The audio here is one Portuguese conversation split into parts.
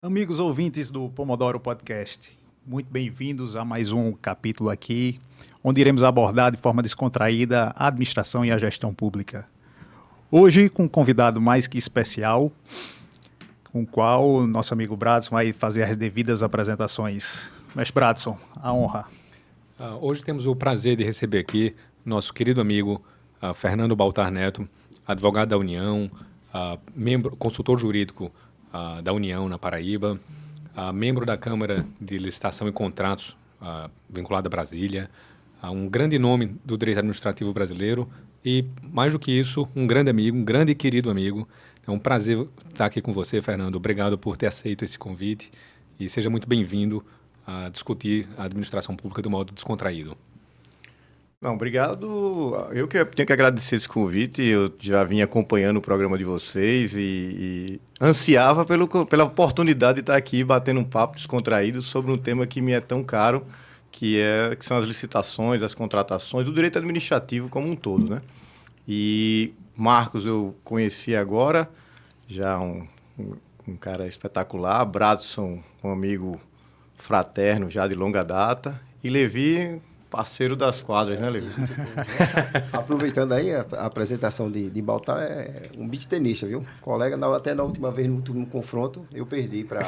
Amigos ouvintes do Pomodoro Podcast, muito bem-vindos a mais um capítulo aqui, onde iremos abordar de forma descontraída a administração e a gestão pública. Hoje, com um convidado mais que especial, com o qual o nosso amigo Bradson vai fazer as devidas apresentações. Mestre Bradson, a honra. Hoje temos o prazer de receber aqui nosso querido amigo Fernando Baltar Neto, advogado da União, consultor jurídico da União na Paraíba, membro da Câmara de Licitação e Contratos vinculada a Brasília, um grande nome do direito administrativo brasileiro e, mais do que isso, um grande amigo, um grande e querido amigo. É um prazer estar aqui com você, Fernando. Obrigado por ter aceito esse convite e seja muito bem-vindo a discutir a administração pública de um modo descontraído. Não, obrigado. Eu que tenho que agradecer esse convite. Eu já vim acompanhando o programa de vocês e ansiava pela oportunidade de estar aqui batendo um papo descontraído sobre um tema que me é tão caro, que são as licitações, as contratações, o direito administrativo como um todo, né? E Marcos eu conheci agora, já um cara espetacular. Bradson, um amigo fraterno já de longa data. E Levi, parceiro das quadras, né, Levi? Aproveitando aí a apresentação de Baltar, é um beach tenista, viu? Colega, até na última vez, no último confronto, eu perdi para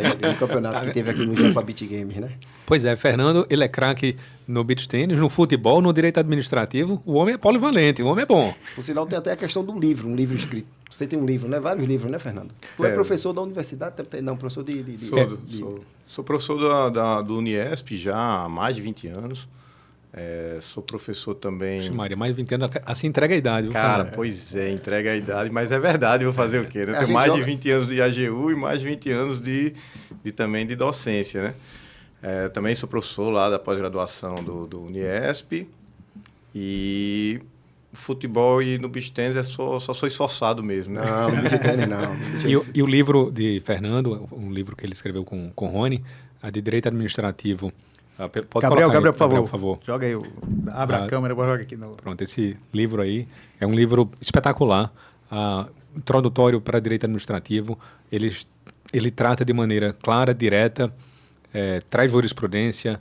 ele no campeonato que teve aqui no Japão Beach Games, né? Pois é, Fernando, ele é craque no beach tênis, no futebol, no direito administrativo. O homem é polivalente, o homem é bom. Por sinal, tem até a questão do livro, um livro escrito. Você tem um livro, né? Vários livros, né, Fernando? Tu é professor da universidade? Não, professor Sou professor do Uniesp já há mais de 20 anos. Sou professor também... Maria, mais de 20 anos, assim entrega a idade. Viu, cara, Fernando? pois é, entrega a idade, mas é verdade, vou fazer o quê? Né? Tenho mais de 20 anos de AGU e mais de 20 anos também de docência, né? Também sou professor lá da pós-graduação do Uniesp e futebol e no beach tennis só sou esforçado mesmo, né? Não, no beach tennis não. E o livro de Fernando, um livro que ele escreveu com Rony, de Direito Administrativo. Gabriel, por por favor. Joga aí, abre a câmera, joga aqui. Pronto, esse livro aí é um livro espetacular, introdutório para Direito Administrativo. Ele trata de maneira clara, direta, traz jurisprudência,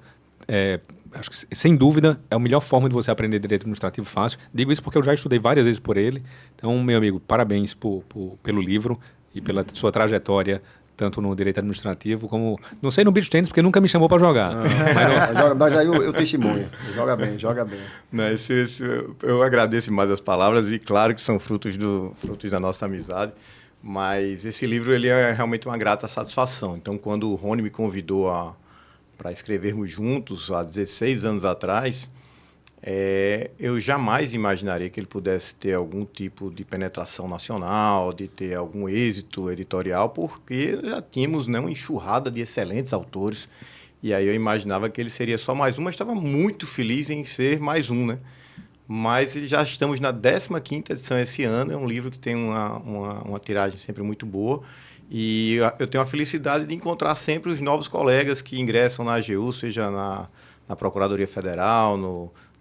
acho que, sem dúvida, é a melhor forma de você aprender direito administrativo fácil. Digo isso porque eu já estudei várias vezes por ele. Então, meu amigo, parabéns pelo livro e pela sua trajetória, tanto no direito administrativo como... Não sei no beach tennis, porque nunca me chamou para jogar. Mas aí eu testemunho. Joga bem. Não, eu agradeço mais as palavras e claro que são frutos da nossa amizade. Mas esse livro ele é realmente uma grata satisfação. Então, quando o Rony me convidou para escrevermos juntos, há 16 anos atrás, eu jamais imaginaria que ele pudesse ter algum tipo de penetração nacional, de ter algum êxito editorial, porque já tínhamos, né, uma enxurrada de excelentes autores. E aí eu imaginava que ele seria só mais um, mas estava muito feliz em ser mais um, né? Mas já estamos na 15ª edição esse ano, é um livro que tem uma tiragem sempre muito boa e eu tenho a felicidade de encontrar sempre os novos colegas que ingressam na AGU, seja na Procuradoria Federal,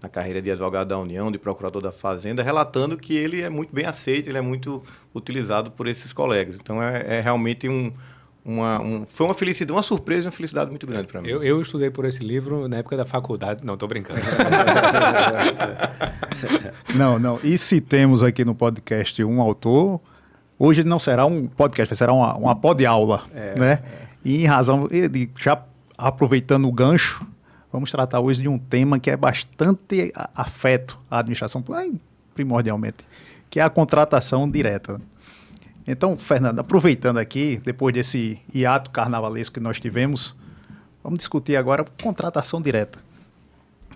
na carreira de advogado da União, de procurador da Fazenda, relatando que ele é muito bem aceito, ele é muito utilizado por esses colegas. Então é realmente foi uma felicidade, uma surpresa e uma felicidade muito grande para mim. Eu estudei por esse livro na época da faculdade. Não, estou brincando. Não. E se temos aqui no podcast um autor, hoje não será um podcast, será uma pod-aula, né? E em razão, já aproveitando o gancho, vamos tratar hoje de um tema que é bastante afeto à administração, primordialmente, que é a contratação direta. Então, Fernando, aproveitando aqui, depois desse hiato carnavalesco que nós tivemos, vamos discutir agora contratação direta.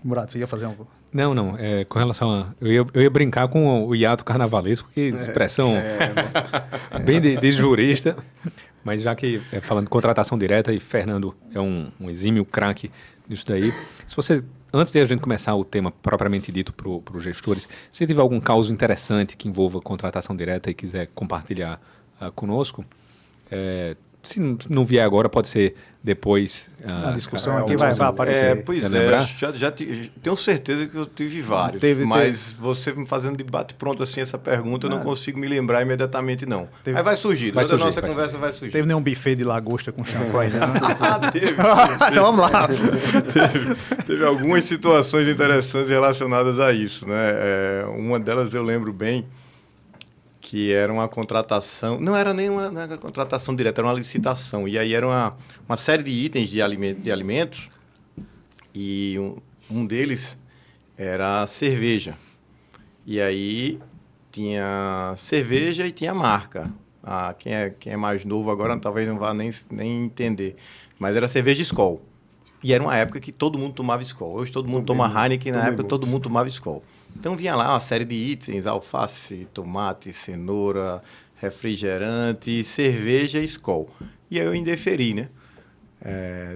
Murato, você ia fazer um... Não. Com relação a... Eu ia brincar com o hiato carnavalesco, que expressão bem de jurista, mas já que falando de contratação direta, e Fernando é um exímio craque nisso daí, se você... Antes de a gente começar o tema propriamente dito para os gestores, se tiver algum caso interessante que envolva contratação direta e quiser compartilhar conosco, se não vier agora, pode ser depois. Na discussão aqui vai aparecer. Pois Quer é, lembrar? já tenho certeza que eu tive vários. Mas você me fazendo debate pronto assim, essa pergunta, eu não consigo me lembrar imediatamente, não. Aí vai surgir, toda a nossa conversa vai surgir. Teve nenhum buffet de lagosta com shampoo aí, né? Teve. Então vamos lá. Teve algumas situações interessantes relacionadas a isso, né? Uma delas eu lembro bem, que era uma contratação, não era nem uma contratação direta, era uma licitação. E aí era uma série de itens de alimentos, e um deles era cerveja. E aí tinha cerveja e tinha marca. Quem é mais novo agora talvez não vá nem entender. Mas era cerveja Skol. E era uma época que todo mundo tomava Skol. Hoje todo mundo toma Heineken, na época todo mundo tomava Skol. Então vinha lá uma série de itens, alface, tomate, cenoura, refrigerante, cerveja e Skol. E aí eu indeferi, né?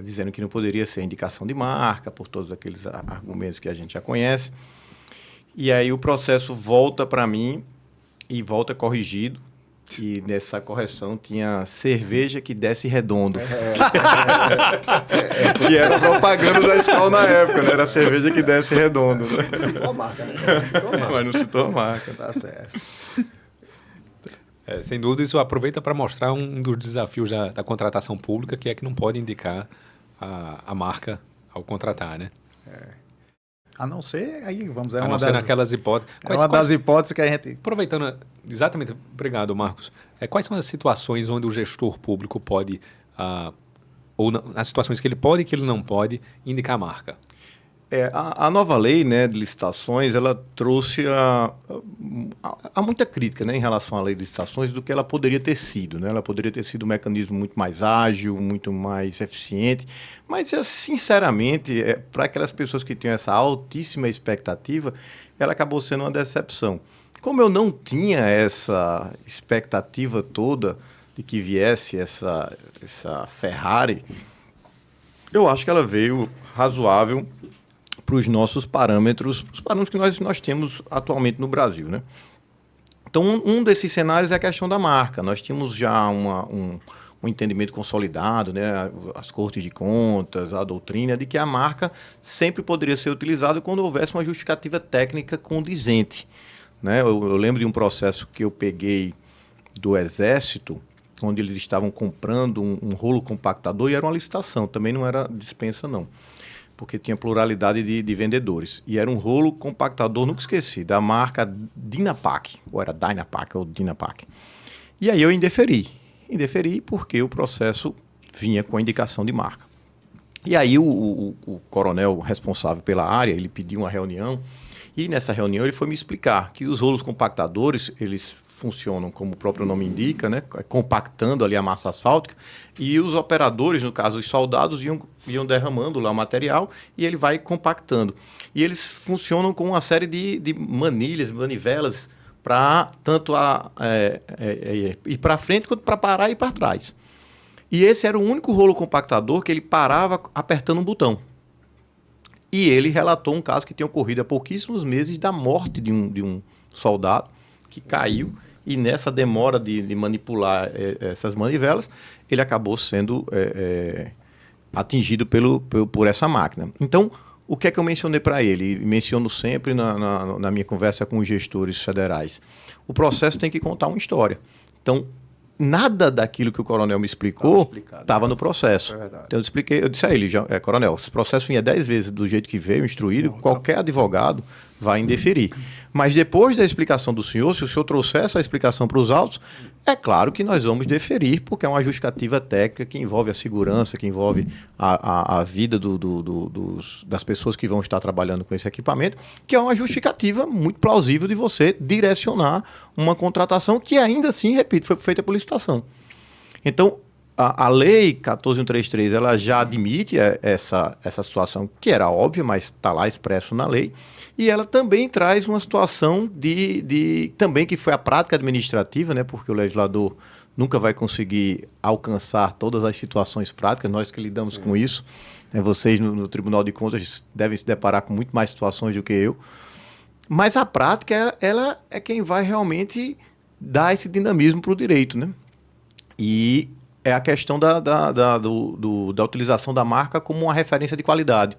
Dizendo que não poderia ser indicação de marca, por todos aqueles argumentos que a gente já conhece. E aí o processo volta para mim e volta corrigido. E nessa correção tinha cerveja que desce redondo. Que era propaganda da Skol na época, né? Era cerveja que desce redondo. Né? Não citou a marca, né? Mas não citou a marca. Tá certo. Sem dúvida, isso aproveita para mostrar um dos desafios da contratação pública, que é que não pode indicar a marca ao contratar, né? A não ser, aí vamos... A não ser naquelas hipóteses. Das hipóteses que a gente... Aproveitando, exatamente, obrigado, Marcos. Quais são as situações onde o gestor público pode, ou as situações que ele pode e que ele não pode, indicar a marca? A nova lei, né, de licitações, ela trouxe há muita crítica, né, em relação à lei de licitações do que ela poderia ter sido, né? Ela poderia ter sido um mecanismo muito mais ágil, muito mais eficiente, mas, sinceramente, para aquelas pessoas que tinham essa altíssima expectativa, ela acabou sendo uma decepção. Como eu não tinha essa expectativa toda de que viesse essa Ferrari, eu acho que ela veio razoável para os nossos parâmetros, os parâmetros que nós temos atualmente no Brasil, né? Então, um desses cenários é a questão da marca. Nós tínhamos já um entendimento consolidado, né? As cortes de contas, a doutrina, de que a marca sempre poderia ser utilizada quando houvesse uma justificativa técnica condizente, né? Eu lembro de um processo que eu peguei do Exército, onde eles estavam comprando um rolo compactador e era uma licitação, também não era dispensa, não, porque tinha pluralidade de vendedores. E era um rolo compactador, nunca esqueci, da marca Dynapac, ou era Dynapac ou Dynapac. E aí eu indeferi porque o processo vinha com a indicação de marca. E aí o coronel responsável pela área, ele pediu uma reunião, e nessa reunião ele foi me explicar que os rolos compactadores, eles funcionam como o próprio nome indica, né, compactando ali a massa asfáltica, e os operadores, no caso os soldados, iam derramando lá o material e ele vai compactando. E eles funcionam com uma série de manilhas, manivelas, para tanto ir para frente quanto para parar e ir para trás. E esse era o único rolo compactador que ele parava apertando um botão. E ele relatou um caso que tinha ocorrido há pouquíssimos meses da morte de um soldado que caiu, e nessa demora de manipular essas manivelas, ele acabou sendo atingido por essa máquina. Então, o que é que eu mencionei para ele? E menciono sempre na minha conversa com os gestores federais. O processo tem que contar uma história. Então, nada daquilo que o coronel me explicou estava no processo. Então, eu disse a ele, coronel, se o processo vinha 10 vezes do jeito que veio, instruído, qualquer advogado vai indeferir. Mas depois da explicação do senhor, se o senhor trouxer essa explicação para os autos, é claro que nós vamos deferir, porque é uma justificativa técnica que envolve a segurança, que envolve a vida das pessoas que vão estar trabalhando com esse equipamento, que é uma justificativa muito plausível de você direcionar uma contratação que ainda assim, repito, foi feita por licitação. Então, a lei 14.133, ela já admite essa situação, que era óbvia, mas está lá expresso na lei, e ela também traz uma situação também que foi a prática administrativa, né, porque o legislador nunca vai conseguir alcançar todas as situações práticas, nós que lidamos com isso, né, vocês no Tribunal de Contas devem se deparar com muito mais situações do que eu, mas a prática, ela é quem vai realmente dar esse dinamismo para o direito, né? E é a questão da utilização da marca como uma referência de qualidade.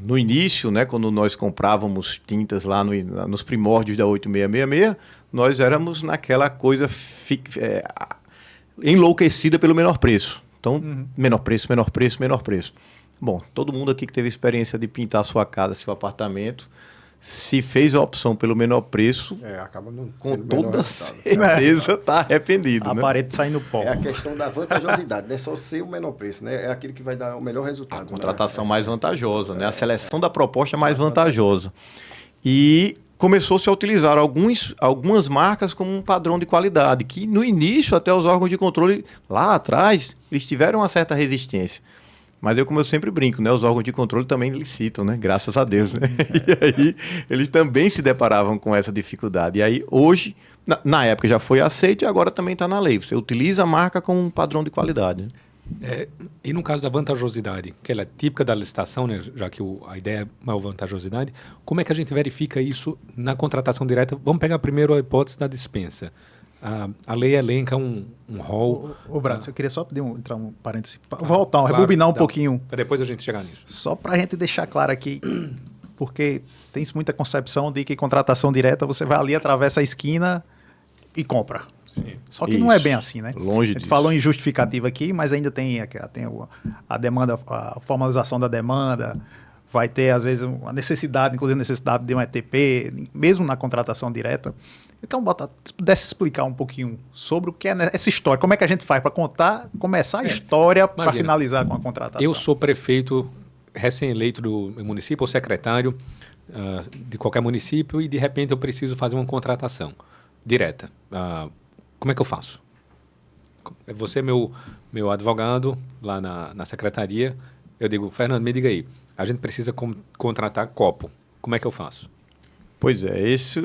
No início, né, quando nós comprávamos tintas lá nos primórdios da 8666, nós éramos naquela coisa enlouquecida pelo menor preço. Então, menor preço, menor preço, menor preço. Bom, todo mundo aqui que teve experiência de pintar sua casa, seu apartamento, se fez a opção pelo menor preço, acaba com toda certeza está arrependido. A né? parede saindo pó. É a questão da vantajosidade, não é só ser o menor preço, né? É aquilo que vai dar o melhor resultado. A contratação mais vantajosa, né? A seleção da proposta mais vantajosa. E começou-se a utilizar algumas marcas como um padrão de qualidade, que no início até os órgãos de controle, lá atrás, eles tiveram uma certa resistência. Mas como eu sempre brinco, né? Os órgãos de controle também licitam, né? Graças a Deus, né? E aí eles também se deparavam com essa dificuldade. E aí hoje, na época já foi aceito e agora também está na lei. Você utiliza a marca como um padrão de qualidade. Né? E no caso da vantajosidade, que ela é típica da licitação, né? Já que a ideia é maior vantajosidade, como é que a gente verifica isso na contratação direta? Vamos pegar primeiro a hipótese da dispensa. A lei elenca um rol. Brad, eu queria só entrar um parêntese. Voltar, rebobinar um pouquinho. Para depois a gente chegar nisso. Só para a gente deixar claro aqui, porque tem muita concepção de que contratação direta você vai ali, atravessa a esquina e compra. Sim. Só que não é bem assim, né? Longe disso. A gente falou em justificativa aqui, mas ainda tem a demanda, a formalização da demanda. Vai ter, às vezes, a necessidade, inclusive a necessidade de um ETP, mesmo na contratação direta. Então, se pudesse explicar um pouquinho sobre o que é essa história, como é que a gente faz para começar a história para finalizar com a contratação. Eu sou prefeito recém-eleito do município, ou secretário de qualquer município, e de repente eu preciso fazer uma contratação direta. Como é que eu faço? Você é meu advogado lá na secretaria. Eu digo, Fernando, me diga aí, a gente precisa contratar copo. Como é que eu faço? Pois é, esse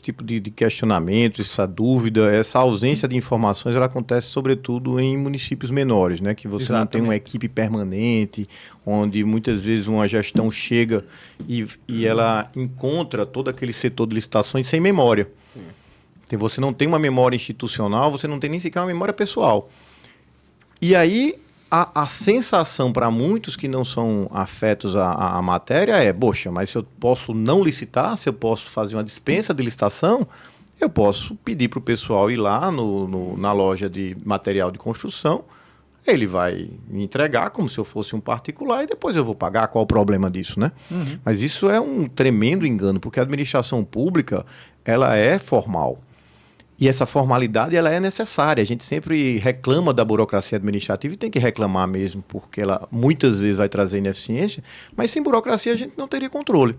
tipo de questionamento, essa dúvida, essa ausência de informações, ela acontece sobretudo em municípios menores, né? Que você não tem uma equipe permanente, onde muitas vezes uma gestão chega e ela encontra todo aquele setor de licitações sem memória. Então, você não tem uma memória institucional, você não tem nem sequer uma memória pessoal. E aí a sensação para muitos que não são afetos à matéria é, poxa, mas se eu posso não licitar, se eu posso fazer uma dispensa de licitação, eu posso pedir para o pessoal ir lá na loja de material de construção, ele vai me entregar como se eu fosse um particular e depois eu vou pagar. Qual o problema disso, né? Mas isso é um tremendo engano, porque a administração pública, ela é formal. E essa formalidade ela é necessária. A gente sempre reclama da burocracia administrativa e tem que reclamar mesmo, porque ela muitas vezes vai trazer ineficiência, mas sem burocracia a gente não teria controle.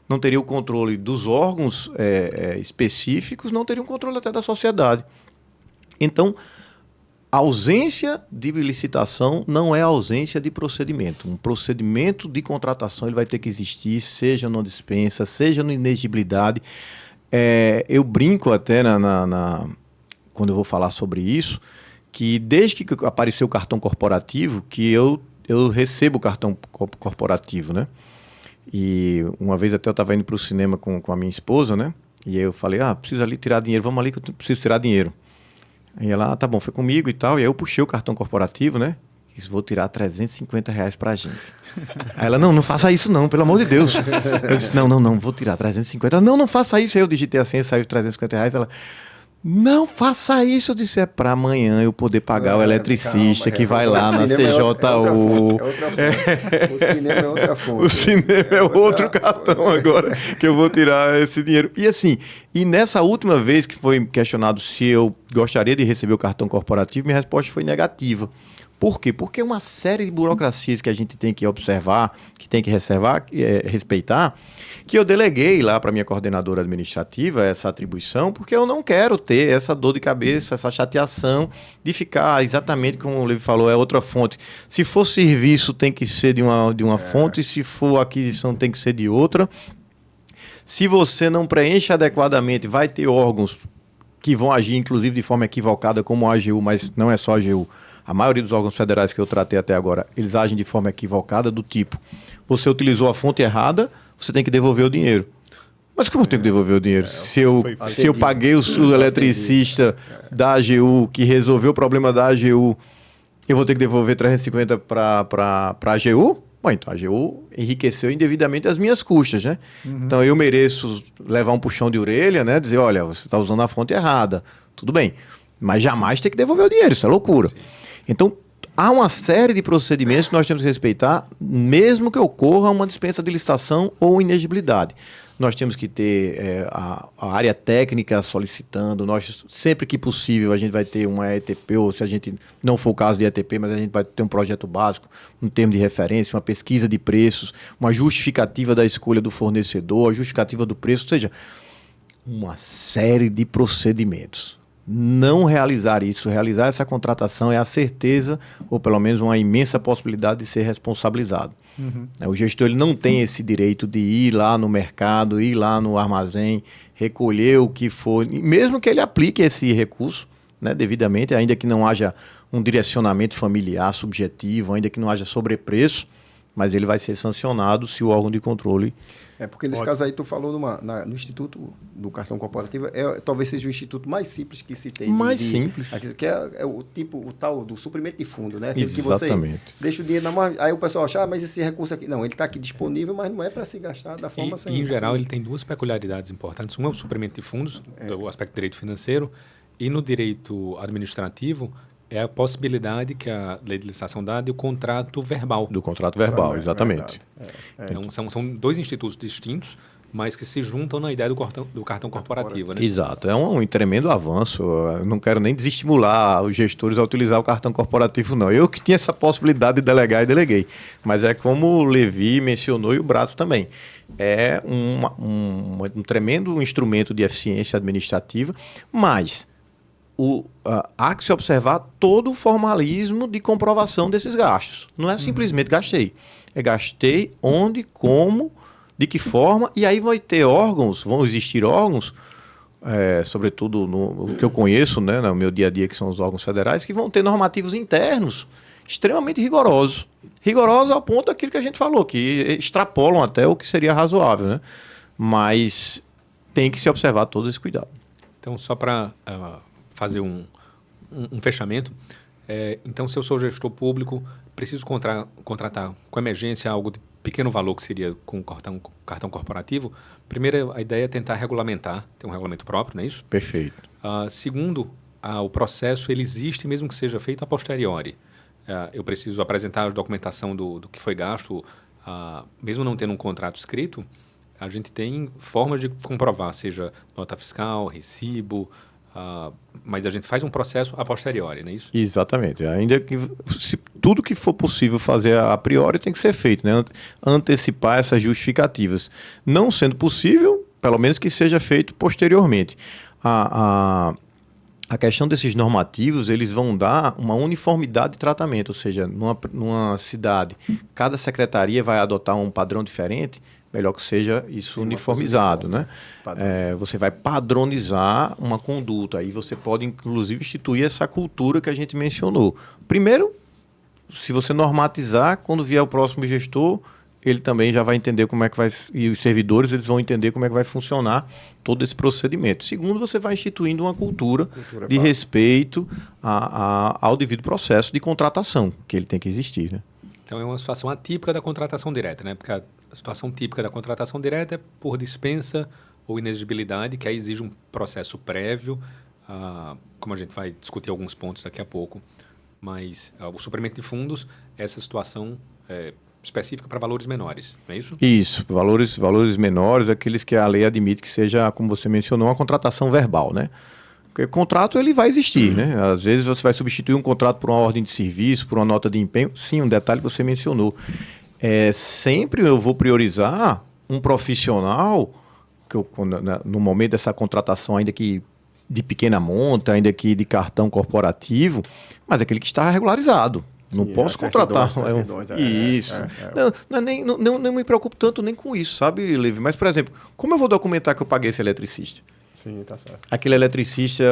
Não teria o controle dos órgãos específicos, não teria um controle até da sociedade. Então, a ausência de licitação não é ausência de procedimento. Um procedimento de contratação ele vai ter que existir, seja na dispensa, seja na inexigibilidade. Eu brinco até quando eu vou falar sobre isso, que desde que apareceu o cartão corporativo, que eu recebo o cartão corporativo, né? E uma vez até eu estava indo para o cinema com a minha esposa, né? E aí eu falei, precisa ali tirar dinheiro, vamos ali que eu preciso tirar dinheiro. Aí ela, tá bom, foi comigo e tal. E aí eu puxei o cartão corporativo, né? Vou tirar R$350 pra gente. Aí ela, não faça isso não, pelo amor de Deus. Eu disse, não, vou tirar 350. Não faça isso. Aí eu digitei a senha, saiu R$350. Ela, não faça isso. Eu disse, é para amanhã eu poder pagar o eletricista que vai lá na CJU. O cinema é outra fonte. O cinema é outro cartão agora que eu vou tirar esse dinheiro. E assim, nessa última vez que foi questionado se eu gostaria de receber o cartão corporativo, minha resposta foi negativa. Por quê? Porque uma série de burocracias que a gente tem que observar, que tem que respeitar, que eu deleguei lá para minha coordenadora administrativa essa atribuição, porque eu não quero ter essa dor de cabeça, essa chateação de ficar exatamente como o Levi falou, é outra fonte. Se for serviço, tem que ser de uma fonte, se for aquisição, tem que ser de outra. Se você não preenche adequadamente, vai ter órgãos que vão agir, inclusive, de forma equivocada, como a AGU, mas não é só a AGU. A maioria dos órgãos federais que eu tratei até agora, eles agem de forma equivocada, do tipo, você utilizou a fonte errada, você tem que devolver o dinheiro. Mas como eu tenho que devolver o dinheiro? Se eu Entendi. paguei o eletricista da AGU, que resolveu o problema da AGU, eu vou ter que devolver 350 para a AGU? Bom, então a AGU enriqueceu indevidamente as minhas custas, né? Então eu mereço levar um puxão de orelha, né? Dizer, olha, você está usando a fonte errada. Tudo bem. Mas jamais tem que devolver o dinheiro, isso é loucura. Então, há uma série de procedimentos que nós temos que respeitar, mesmo que ocorra uma dispensa de licitação ou inegibilidade. Nós temos que ter a área técnica solicitando, nós, sempre que possível, a gente vai ter uma ETP, ou se a gente não for o caso de ETP, mas a gente vai ter um projeto básico, um termo de referência, uma pesquisa de preços, uma justificativa da escolha do fornecedor, a justificativa do preço, ou seja, uma série de procedimentos. Não realizar isso, realizar essa contratação é a certeza, ou pelo menos uma imensa possibilidade de ser responsabilizado. O gestor ele não tem esse direito de ir lá no mercado, ir lá no armazém, recolher o que for, mesmo que ele aplique esse recurso, né, devidamente, ainda que não haja um direcionamento familiar subjetivo, ainda que não haja sobrepreço, mas ele vai ser sancionado se o órgão de controle... Porque nesse caso aí tu falou no Instituto do Cartão Corporativo, talvez seja o instituto mais simples que se tem. Mais simples. Que é o tal do suprimento de fundo, né? Exatamente. Que você deixa o dinheiro na mão, aí o pessoal acha, mas esse recurso aqui... Não, ele está aqui disponível, mas não é para se gastar da forma Em geral, ele tem duas peculiaridades importantes. Uma é o suprimento de fundos, o aspecto do direito financeiro, e no direito administrativo, é a possibilidade que a lei de licitação dá do contrato verbal. Do contrato verbal, exatamente. Então, são dois institutos distintos, mas que se juntam na ideia do cartão corporativo, né? Exato, é um tremendo avanço. Eu não quero nem desestimular os gestores a utilizar o cartão corporativo, não. Eu que tinha essa possibilidade de delegar e deleguei. Mas é como o Levi mencionou e o Braz também. É um tremendo instrumento de eficiência administrativa, mas... há que se observar todo o formalismo de comprovação desses gastos. Não é simplesmente gastei. É gastei onde, como, de que forma, e aí vão existir órgãos, sobretudo no que eu conheço, né, no meu dia a dia, que são os órgãos federais, que vão ter normativos internos extremamente rigorosos. Rigorosos ao ponto daquilo que a gente falou, que extrapolam até o que seria razoável, né? Mas tem que se observar todo esse cuidado. Então, só para... fazer um fechamento. Então, se eu sou gestor público, preciso contratar com emergência algo de pequeno valor, que seria com cartão corporativo. Primeiro, a ideia é tentar regulamentar, ter um regulamento próprio, não é isso? Perfeito. Segundo, o processo ele existe mesmo que seja feito a posteriori. Eu preciso apresentar a documentação do que foi gasto, mesmo não tendo um contrato escrito, a gente tem formas de comprovar, seja nota fiscal, recibo, mas a gente faz um processo a posteriori, não é isso? Exatamente. Ainda que tudo que for possível fazer a priori tem que ser feito, né? Antecipar essas justificativas. Não sendo possível, pelo menos que seja feito posteriormente. A questão desses normativos, eles vão dar uma uniformidade de tratamento, ou seja, numa cidade, cada secretaria vai adotar um padrão diferente, melhor que seja isso uniformizado, né? Você vai padronizar uma conduta, aí você pode, inclusive, instituir essa cultura que a gente mencionou. Primeiro, se você normatizar, quando vier o próximo gestor, ele também já vai entender como é que vai... E os servidores, eles vão entender como é que vai funcionar todo esse procedimento. Segundo, você vai instituindo uma cultura de respeito ao devido processo de contratação, que ele tem que existir, né? Então, é uma situação atípica da contratação direta, né? Porque a situação típica da contratação direta é por dispensa ou inexigibilidade, que aí exige um processo prévio, como a gente vai discutir alguns pontos daqui a pouco. Mas o suprimento de fundos, essa situação específica para valores menores, não é isso? Isso, valores menores, aqueles que a lei admite que seja, como você mencionou, uma contratação verbal, né? Porque o contrato ele vai existir, né? Às vezes você vai substituir um contrato por uma ordem de serviço, por uma nota de empenho. Sim, um detalhe que você mencionou. Sempre eu vou priorizar um profissional, no momento dessa contratação, ainda que de pequena monta, ainda que de cartão corporativo, mas aquele que está regularizado. Não posso contratar. Isso. Não me preocupo tanto nem com isso, sabe, Levi? Mas, por exemplo, como eu vou documentar que eu paguei esse eletricista? Sim, tá certo. Aquele eletricista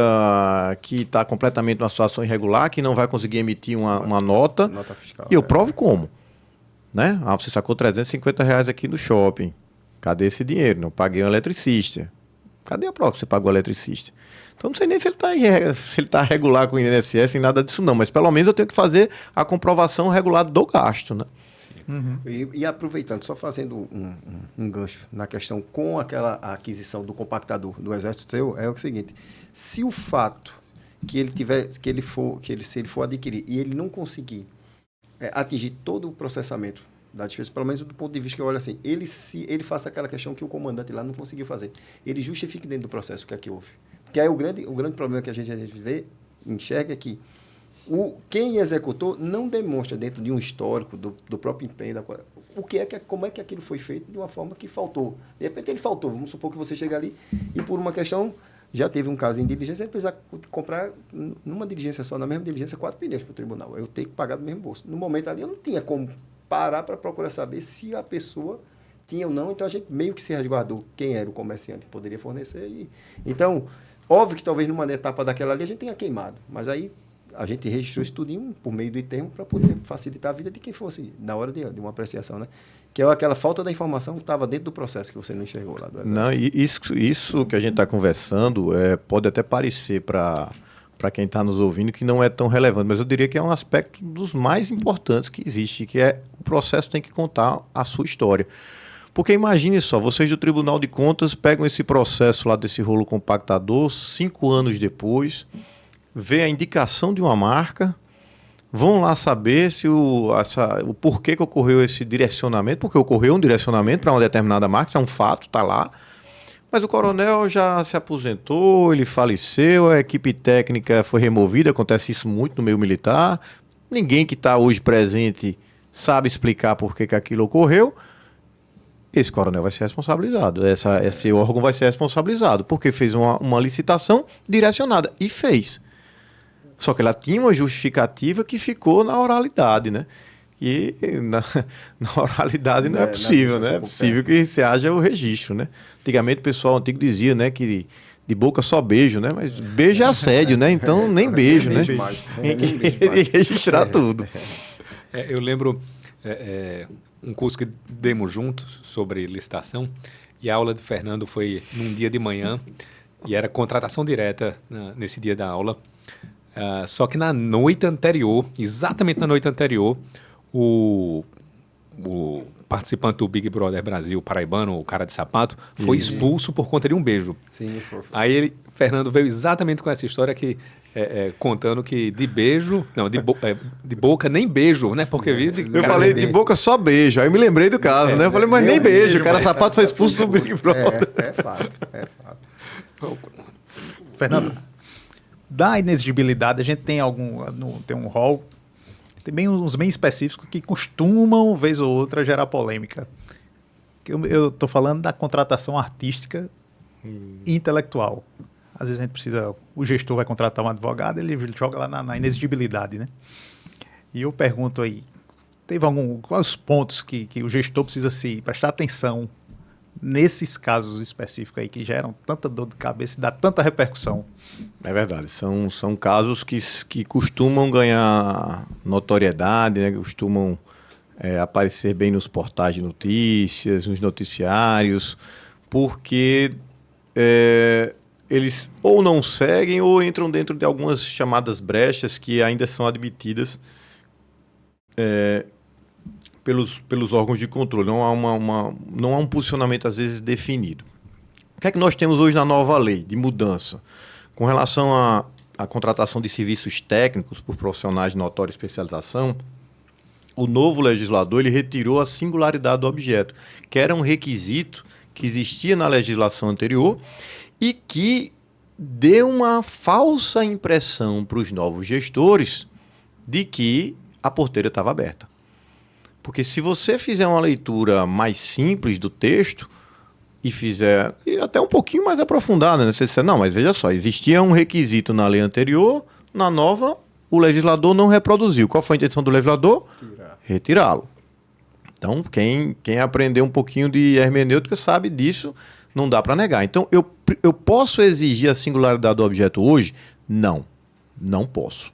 que está completamente numa situação irregular, que não vai conseguir emitir uma nota. Nota fiscal. E eu provo como? Né? Você sacou R$350 aqui no shopping. Cadê esse dinheiro? Não paguei um eletricista. Cadê a prova que você pagou o eletricista? Então, não sei nem se ele está regular com o INSS e nada disso não, mas pelo menos eu tenho que fazer a comprovação regulada do gasto, né? Uhum. E aproveitando, só fazendo um gancho na questão com aquela aquisição do compactador do Exército seu, é o seguinte: se o fato que ele tiver, se ele for adquirir e ele não conseguir atingir todo o processamento da despesa, pelo menos do ponto de vista que eu olho assim, ele faça aquela questão que o comandante lá não conseguiu fazer, ele justifique dentro do processo o que é que houve. Porque aí o grande problema que a gente enxerga é que quem executou não demonstra dentro de um histórico do próprio empenho, como é que aquilo foi feito de uma forma que faltou. De repente ele faltou, vamos supor que você chega ali e por uma questão, já teve um caso em diligência, ele precisa comprar numa diligência só, na mesma diligência, 4 pneus para o tribunal. Eu tenho que pagar do mesmo bolso. No momento ali eu não tinha como parar para procurar saber se a pessoa tinha ou não, então a gente meio que se resguardou quem era o comerciante que poderia fornecer. Então, óbvio que talvez numa etapa daquela ali a gente tenha queimado, mas aí a gente registrou isso tudo por meio do termo para poder facilitar a vida de quem fosse na hora de uma apreciação, né? Que é aquela falta da informação que estava dentro do processo que você não enxergou lá do Exército. Não, isso que a gente está conversando pode até parecer para quem está nos ouvindo que não é tão relevante, mas eu diria que é um aspecto dos mais importantes que existe, que é o processo tem que contar a sua história. Porque imagine só, vocês do Tribunal de Contas pegam esse processo lá desse rolo compactador, 5 anos depois, vê a indicação de uma marca, vão lá saber se o porquê que ocorreu esse direcionamento, porque ocorreu um direcionamento para uma determinada marca, isso é um fato, está lá. Mas o coronel já se aposentou, ele faleceu, a equipe técnica foi removida, acontece isso muito no meio militar. Ninguém que está hoje presente sabe explicar por que aquilo ocorreu. Esse coronel vai ser responsabilizado, esse órgão vai ser responsabilizado, porque fez uma licitação direcionada, e fez. Só que ela tinha uma justificativa que ficou na oralidade, né? E na oralidade não é possível, né? É possível que se haja o registro, né? Antigamente o pessoal antigo dizia, né, que de boca só beijo, né? Mas beijo é assédio, né? Então nem beijo, né? Tem que registrar tudo. Eu lembro um curso que demos juntos sobre licitação, e a aula de Fernando foi num dia de manhã, e era contratação direta nesse dia da aula. Só que na noite anterior, exatamente na noite anterior, o participante do Big Brother Brasil, paraibano, o cara de sapato, foi expulso por conta de um beijo. Sim, Aí Fernando veio exatamente com essa história que contando que de beijo, não, de boca nem beijo, né? Porque eu falei de boca só beijo, aí eu me lembrei do caso, né? Eu falei, mas nem beijo, o cara sapato foi expulso do Big Brother. É fato. Fernando, da inexigibilidade, a gente tem tem um rol, tem uns bem específicos que costumam, vez ou outra, gerar polêmica. Eu estou falando da contratação artística e intelectual. Às vezes a gente precisa, o gestor vai contratar um advogado, ele joga lá na inexigibilidade, né? E eu pergunto aí, quais os pontos que o gestor precisa se prestar atenção nesses casos específicos aí que geram tanta dor de cabeça e dá tanta repercussão? É verdade, são casos que costumam ganhar notoriedade, né? Costumam aparecer bem nos portais de notícias, nos noticiários, porque eles ou não seguem ou entram dentro de algumas chamadas brechas que ainda são admitidas pelos órgãos de controle. Não há um posicionamento, às vezes, definido. O que é que nós temos hoje na nova lei de mudança? Com relação à contratação de serviços técnicos por profissionais de notória especialização, o novo legislador ele retirou a singularidade do objeto, que era um requisito que existia na legislação anterior e que deu uma falsa impressão para os novos gestores de que a porteira estava aberta. Porque se você fizer uma leitura mais simples do texto e até um pouquinho mais aprofundada, né? Você disser, não, mas veja só, existia um requisito na lei anterior, na nova o legislador não reproduziu. Qual foi a intenção do legislador? Retirá-lo. Então, quem aprendeu um pouquinho de hermenêutica sabe disso, não dá para negar. Então, eu posso exigir a singularidade do objeto hoje? Não posso.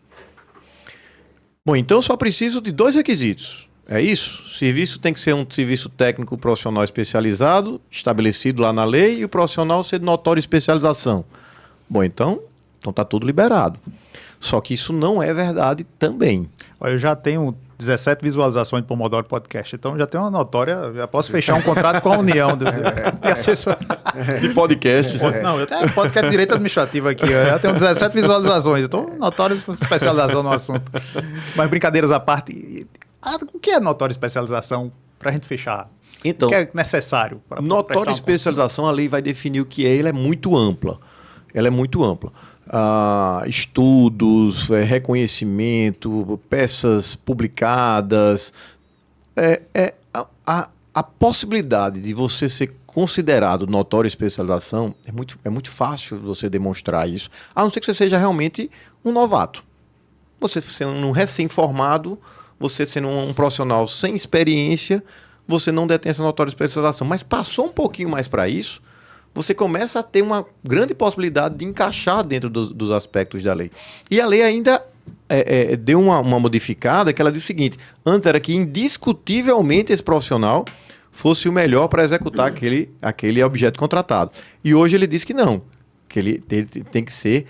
Bom, então eu só preciso de 2 requisitos. É isso? Serviço tem que ser um serviço técnico profissional especializado, estabelecido lá na lei, e o profissional ser de notória especialização. Bom, então tá tudo liberado. Só que isso não é verdade também. Olha, eu já tenho 17 visualizações de Pomodoro Podcast, então já tenho uma notória, já posso fechar um contrato com a União de assessor. De podcast. Não, eu tenho podcast de direito administrativo aqui, eu já tenho 17 visualizações, então notória especialização no assunto. Mas brincadeiras à parte, o que é notória especialização para a gente fechar? Então, o que é necessário? Notória especialização, a lei vai definir o que é, ela é muito ampla. Ela é muito ampla. Estudos, reconhecimento, peças publicadas. A possibilidade de você ser considerado notória especialização é muito fácil você demonstrar isso, a não ser que você seja realmente um novato. Você sendo um recém-formado, você sendo um profissional sem experiência, você não detém essa notória especialização. Mas passou um pouquinho mais para isso, você começa a ter uma grande possibilidade de encaixar dentro dos aspectos da lei. E a lei ainda deu uma modificada, que ela diz o seguinte: antes era que indiscutivelmente esse profissional fosse o melhor para executar aquele objeto contratado. E hoje ele diz que não, que ele tem que ser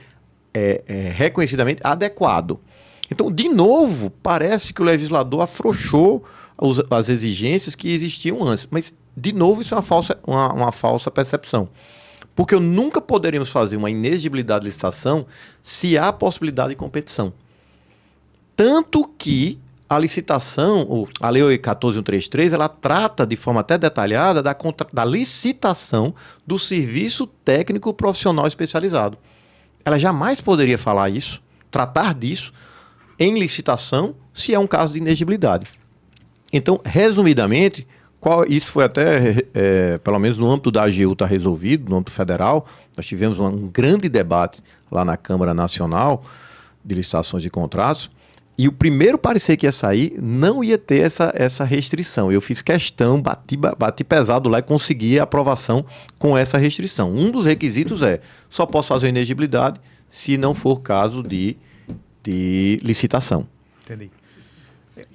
reconhecidamente adequado. Então, de novo, parece que o legislador afrouxou as exigências que existiam antes. Mas, de novo, isso é uma falsa percepção. Porque nunca poderíamos fazer uma inexigibilidade de licitação se há possibilidade de competição. Tanto que a licitação, a Lei 14.133, ela trata de forma até detalhada da licitação do serviço técnico profissional especializado. Ela jamais poderia falar isso, tratar disso em licitação, se é um caso de inexigibilidade. Então, resumidamente, isso foi até, pelo menos no âmbito da AGU está resolvido, no âmbito federal. Nós tivemos um grande debate lá na Câmara Nacional de Licitações de Contratos, e o primeiro parecer que ia sair não ia ter essa restrição. Eu fiz questão, bati pesado lá e consegui a aprovação com essa restrição. Um dos requisitos só posso fazer inexigibilidade se não for caso de licitação. Entendi.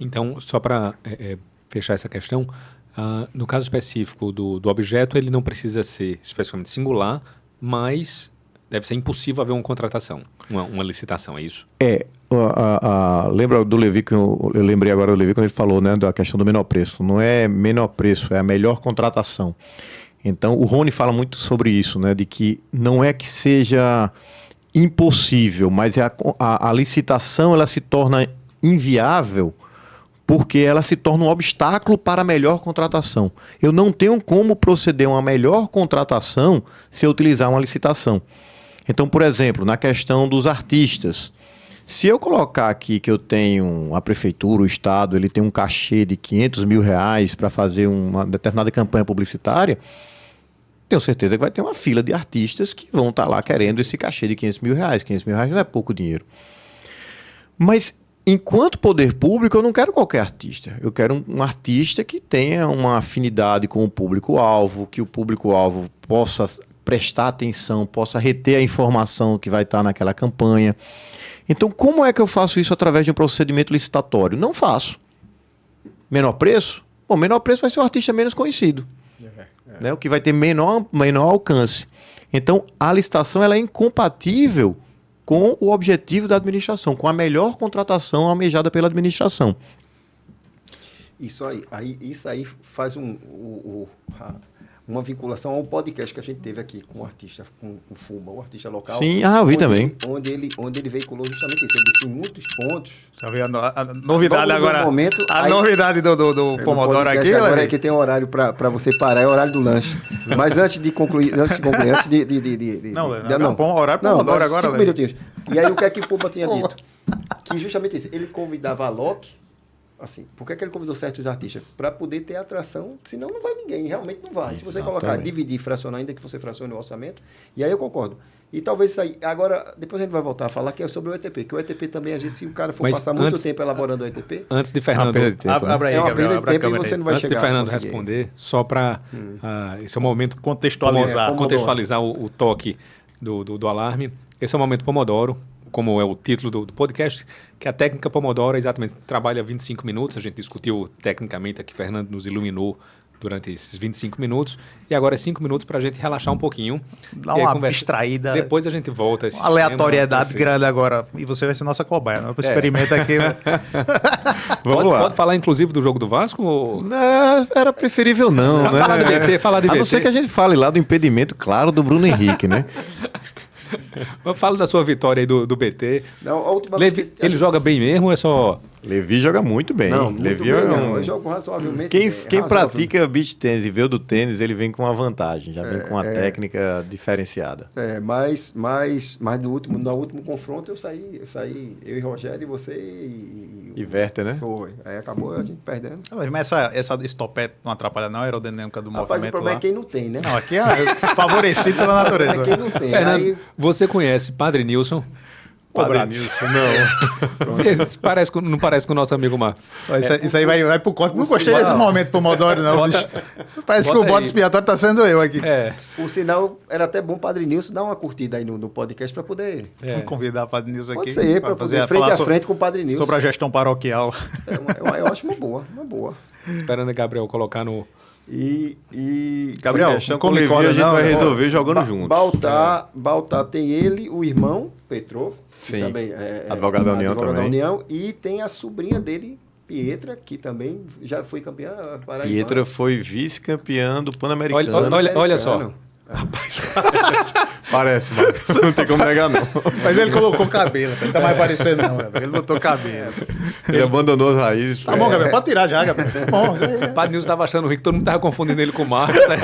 Então, só para fechar essa questão, no caso específico do objeto, ele não precisa ser especificamente singular, mas deve ser impossível haver uma contratação, uma licitação, é isso? Lembra do Levi, que eu lembrei agora do Levi quando ele falou, né, da questão do menor preço. Não é menor preço, é a melhor contratação. Então, o Rony fala muito sobre isso, né, de que não é que seja impossível, mas a licitação ela se torna inviável porque ela se torna um obstáculo para a melhor contratação. Eu não tenho como proceder a uma melhor contratação se eu utilizar uma licitação. Então, por exemplo, na questão dos artistas, se eu colocar aqui que eu tenho a prefeitura, o Estado, ele tem um cachê de R$500 mil para fazer uma determinada campanha publicitária, tenho certeza que vai ter uma fila de artistas que vão estar lá querendo esse cachê de R$500 mil. R$500 mil não é pouco dinheiro. Mas, enquanto poder público, eu não quero qualquer artista. Eu quero um artista que tenha uma afinidade com o público-alvo, que o público-alvo possa prestar atenção, possa reter a informação que vai estar naquela campanha. Então, como é que eu faço isso através de um procedimento licitatório? Não faço. Menor preço? Bom, menor preço vai ser o artista menos conhecido. Né? O que vai ter menor alcance. Então, a licitação ela é incompatível com o objetivo da administração, com a melhor contratação almejada pela administração. Isso aí faz uma vinculação ao podcast que a gente teve aqui com o artista, com o Fuma, o artista local. Sim, eu vi também. Onde ele veiculou justamente isso. Ele disse em muitos pontos. Já vi a novidade agora. Novidade do Pomodoro aqui. Agora é que tem um horário para você parar, é o horário do lanche. Mas antes de concluir, antes de horário Pomodoro agora. 5 minutinhos. E aí o que é que o Fuma tinha dito? Que justamente isso, ele convidava a Loki. Assim, por que ele convidou certos artistas? Para poder ter atração, senão não vai ninguém, realmente não vai. Exatamente. Se você colocar, dividir, fracionar, ainda que você fracione o orçamento, e aí eu concordo. E talvez isso aí, agora, depois a gente vai voltar a falar que é sobre o ETP, que o ETP também, às vezes, se o cara for passar muito tempo elaborando o ETP... Antes de Fernando... Abra aí, é uma perda de tempo e você não vai antes chegar. Antes de Fernando responder, só para... esse é o momento... Contextualizar o toque do alarme. Esse é o momento Pomodoro. O como é o título do podcast, que a técnica Pomodoro exatamente trabalha 25 minutos. A gente discutiu tecnicamente aqui, Fernando nos iluminou durante esses 25 minutos. E agora é 5 minutos para a gente relaxar um pouquinho. Dá uma abstraída. Depois a gente volta a esse Uma aleatoriedade tema, grande agora. E você vai ser nossa cobaia. Né? Experimenta aqui. Vamos lá. Pode falar, inclusive, do jogo do Vasco? Ou... Não, era preferível não, né? Falar de BT, falar de A BT. não ser que a gente fale lá do impedimento, claro, do Bruno Henrique, né? Fala da sua vitória aí do BT. Não, a última vez Levi, que a ele gente- joga bem mesmo ou é só... Levi joga muito bem. Não, muito Levi bem, é não. um... Eu jogo razoavelmente Quem, bem, quem razoável. pratica beach tênis e veio do tênis, ele vem com uma vantagem, já vem com uma técnica diferenciada. Mas no último confronto eu saí, eu e Rogério e você E Werther, né? Foi. Aí acabou a gente perdendo. Mas esse topete não atrapalha não a aerodinâmica do Rapaz, o movimento problema lá? é quem não tem, né? Não, aqui é favorecido pela O problema natureza. é quem não tem. Fernando, Aí, você conhece Padre Nilson? Padre Bratis. Nilson, não. Não parece com o nosso amigo Mar. Isso aí vai pro corte. Não o gostei sinal- desse momento Pomodoro, não. Bota- bicho. Parece que bota o bode aí. expiatório tá sendo eu aqui. É. por sinal, era até bom o Padre Nilson dar uma curtida aí no podcast para poder... Vamos convidar a Padre Nilson aqui. Pode ser, para poder frente falar a frente com o Padre Nilson. sobre a gestão paroquial. Eu acho uma boa. Esperando o Gabriel colocar no... Gabriel, Essa questão não com o come Levi corda, a gente não, vai né? resolver jogando junto. Baltar tem ele, o irmão, Petrov, que Sim. também é Advogado da União advogado da também. União, e tem a sobrinha dele, Pietra, que também já foi campeã paraibana. Pietra foi vice-campeã do Pan-Americano. Olha só. Parece, Marcos. Não tem como negar, não. Mas ele colocou cabelo, não tá mais parecendo não, Gabriel. Ele botou cabelo. Ele abandonou as raízes. Tá bom, Gabriel, pode tirar já, Gabriel. Tá bom, O Padre Nilson estava achando rico, todo mundo estava confundindo ele com o Marcos. Né?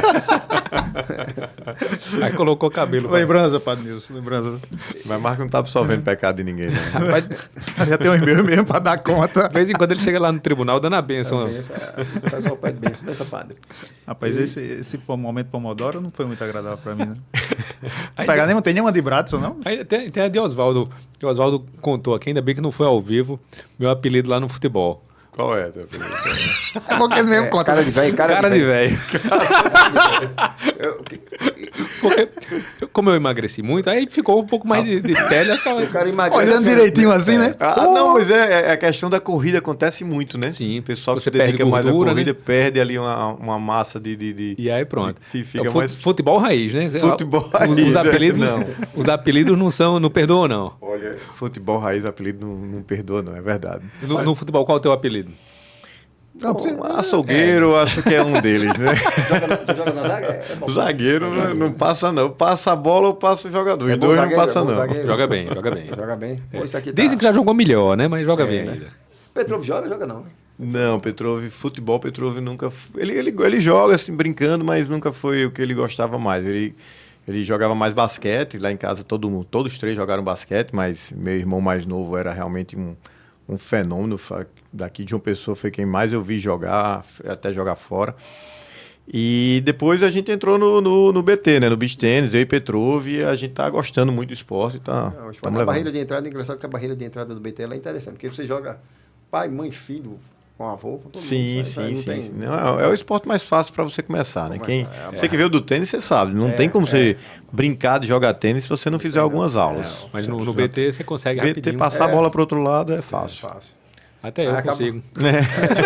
Aí colocou cabelo. lembrança, Padre Nilson, lembrança. Mas Marcos não tá absolvendo pecado de ninguém, não. Rapaz, Já tem uns meus mesmo pra dar conta. de vez em quando ele chega lá no tribunal dando a bênção. O pessoal pede bênção, pensa padre. Rapaz, esse momento Pomodoro não foi muito agradável pra mim, né? Aí, Não tem nenhuma de Bradson, não? aí tem a de Oswaldo. O Oswaldo contou aqui, ainda bem que não foi ao vivo, meu apelido lá no futebol. Qual é, teu filho? É bom que ele mesmo conta. Cara de velho, Cara de velho. Porque, como eu emagreci muito, aí ficou um pouco mais de pele. Acho que O cara emagrece. Olhando direitinho assim, né? Não, mas a questão da corrida acontece muito, né? Sim, O pessoal que você se dedica perde mais à gordura, corrida né? perde ali uma massa de... E aí pronto. Fica É o mais... futebol raiz, né? Futebol Os raiz, apelidos, não. os apelidos não perdoam, não. Olha, futebol raiz, apelido não perdoa, não, é verdade. No futebol, qual é o teu apelido? Não, você... Açougueiro, acho que é um deles, né? Tu joga na zaga? É bom. O zagueiro não passa, não. Passa a bola ou passa o jogador. É Os bom dois zagueiro, não passam, é bom não. zagueiro. Joga bem, joga bem. Joga bem. Pô, isso aqui tá... Dizem que já jogou melhor, né? Mas joga bem ainda. Petrov joga não, né? Não, Petrov, futebol, Petrov nunca... Ele joga assim, brincando, mas nunca foi o que ele gostava mais. Ele jogava mais basquete. Lá em casa, todos três jogaram basquete, mas meu irmão mais novo era realmente um fenômeno. Daqui de João Pessoa foi quem mais eu vi jogar, até jogar fora. E depois a gente entrou no BT, né? No beach tênis, eu e Petrov, e a gente tá gostando muito do esporte. Não, a barreira de entrada, é engraçado que a barreira de entrada do BT ela é interessante, porque você joga pai, mãe, filho, com avô, com todo Sim, mundo. sim, Não sim. tem- sim. Não, é o esporte mais fácil para você começar, né? Começar, Você que veio do tênis, você sabe. Não tem como você brincar de jogar tênis se você não fizer algumas aulas. Mas no BT você consegue BT, rapidinho. passar a bola para outro lado é É fácil. fácil. Até eu Aí acaba- consigo.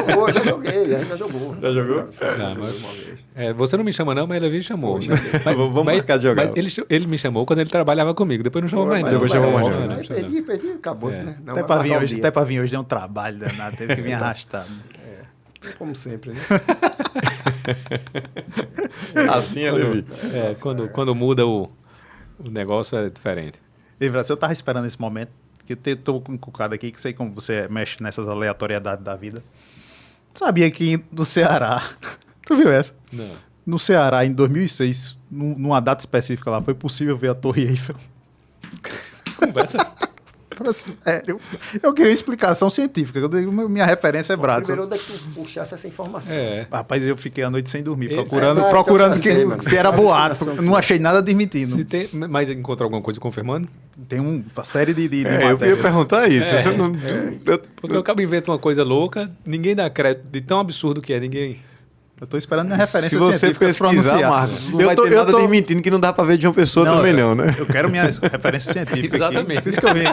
Jogou, já joguei, a gente já jogou. Já jogou? Ah, você não me chama não, mas ele me chamou. Vamos marcar de jogar. Mas ele me chamou quando ele trabalhava comigo. Depois não chamou mais não. depois chamou mais não. Não, não, Aí perdi, acabou-se, né? Não, Até vai pra vir marcar um hoje, dia. até pra vir hoje deu um trabalho danado, teve que vir arrastado. Como sempre, né? Assim é, Levi. Quando muda o negócio é diferente. E, Brasil, eu tava esperando esse momento, que eu tô encucado aqui, que sei como você mexe nessas aleatoriedades da vida. Sabia que no Ceará, tu viu essa? Não. No Ceará, em 2006, numa data específica lá, foi possível ver a Torre Eiffel. Conversa. Sério. Eu queria explicação científica. Minha referência é Bradson. Primeiro, onde é que tu puxasse essa informação? Rapaz, eu fiquei a noite sem dormir, Esse- procurando então, sei, mano. se era Sabe boato. informação. Não achei nada desmentindo. Mas encontrou alguma coisa confirmando? Tem uma série de Eu ia matérias. perguntar isso. Você não- Porque eu acabo inventando uma coisa louca, ninguém dá crédito de tão absurdo que é, ninguém... Eu tô esperando minha referência Se você científica pesquisar, pronunciar. Marcos, não vai ter nada desmentindo que não dá para ver de João Pessoa também não, né? Eu quero minha referência científica. Exatamente. Por isso que eu vim.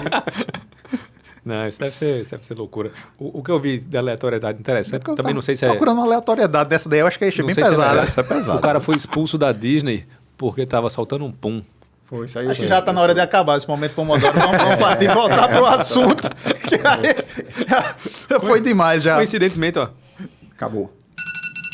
Não, isso deve ser loucura. O que eu vi de aleatoriedade interessante, Eu também tava não sei se é... procurando uma aleatoriedade dessa daí, eu acho que achei não bem sei se pesada. verdade. Isso é pesado. O cara foi expulso da Disney porque estava soltando um pum. Foi isso aí. Acho que já tá na hora de acabar esse momento Pomodoro. Vamos partir e voltar pro assunto. Que aí foi demais já. Coincidentemente, ó. Acabou.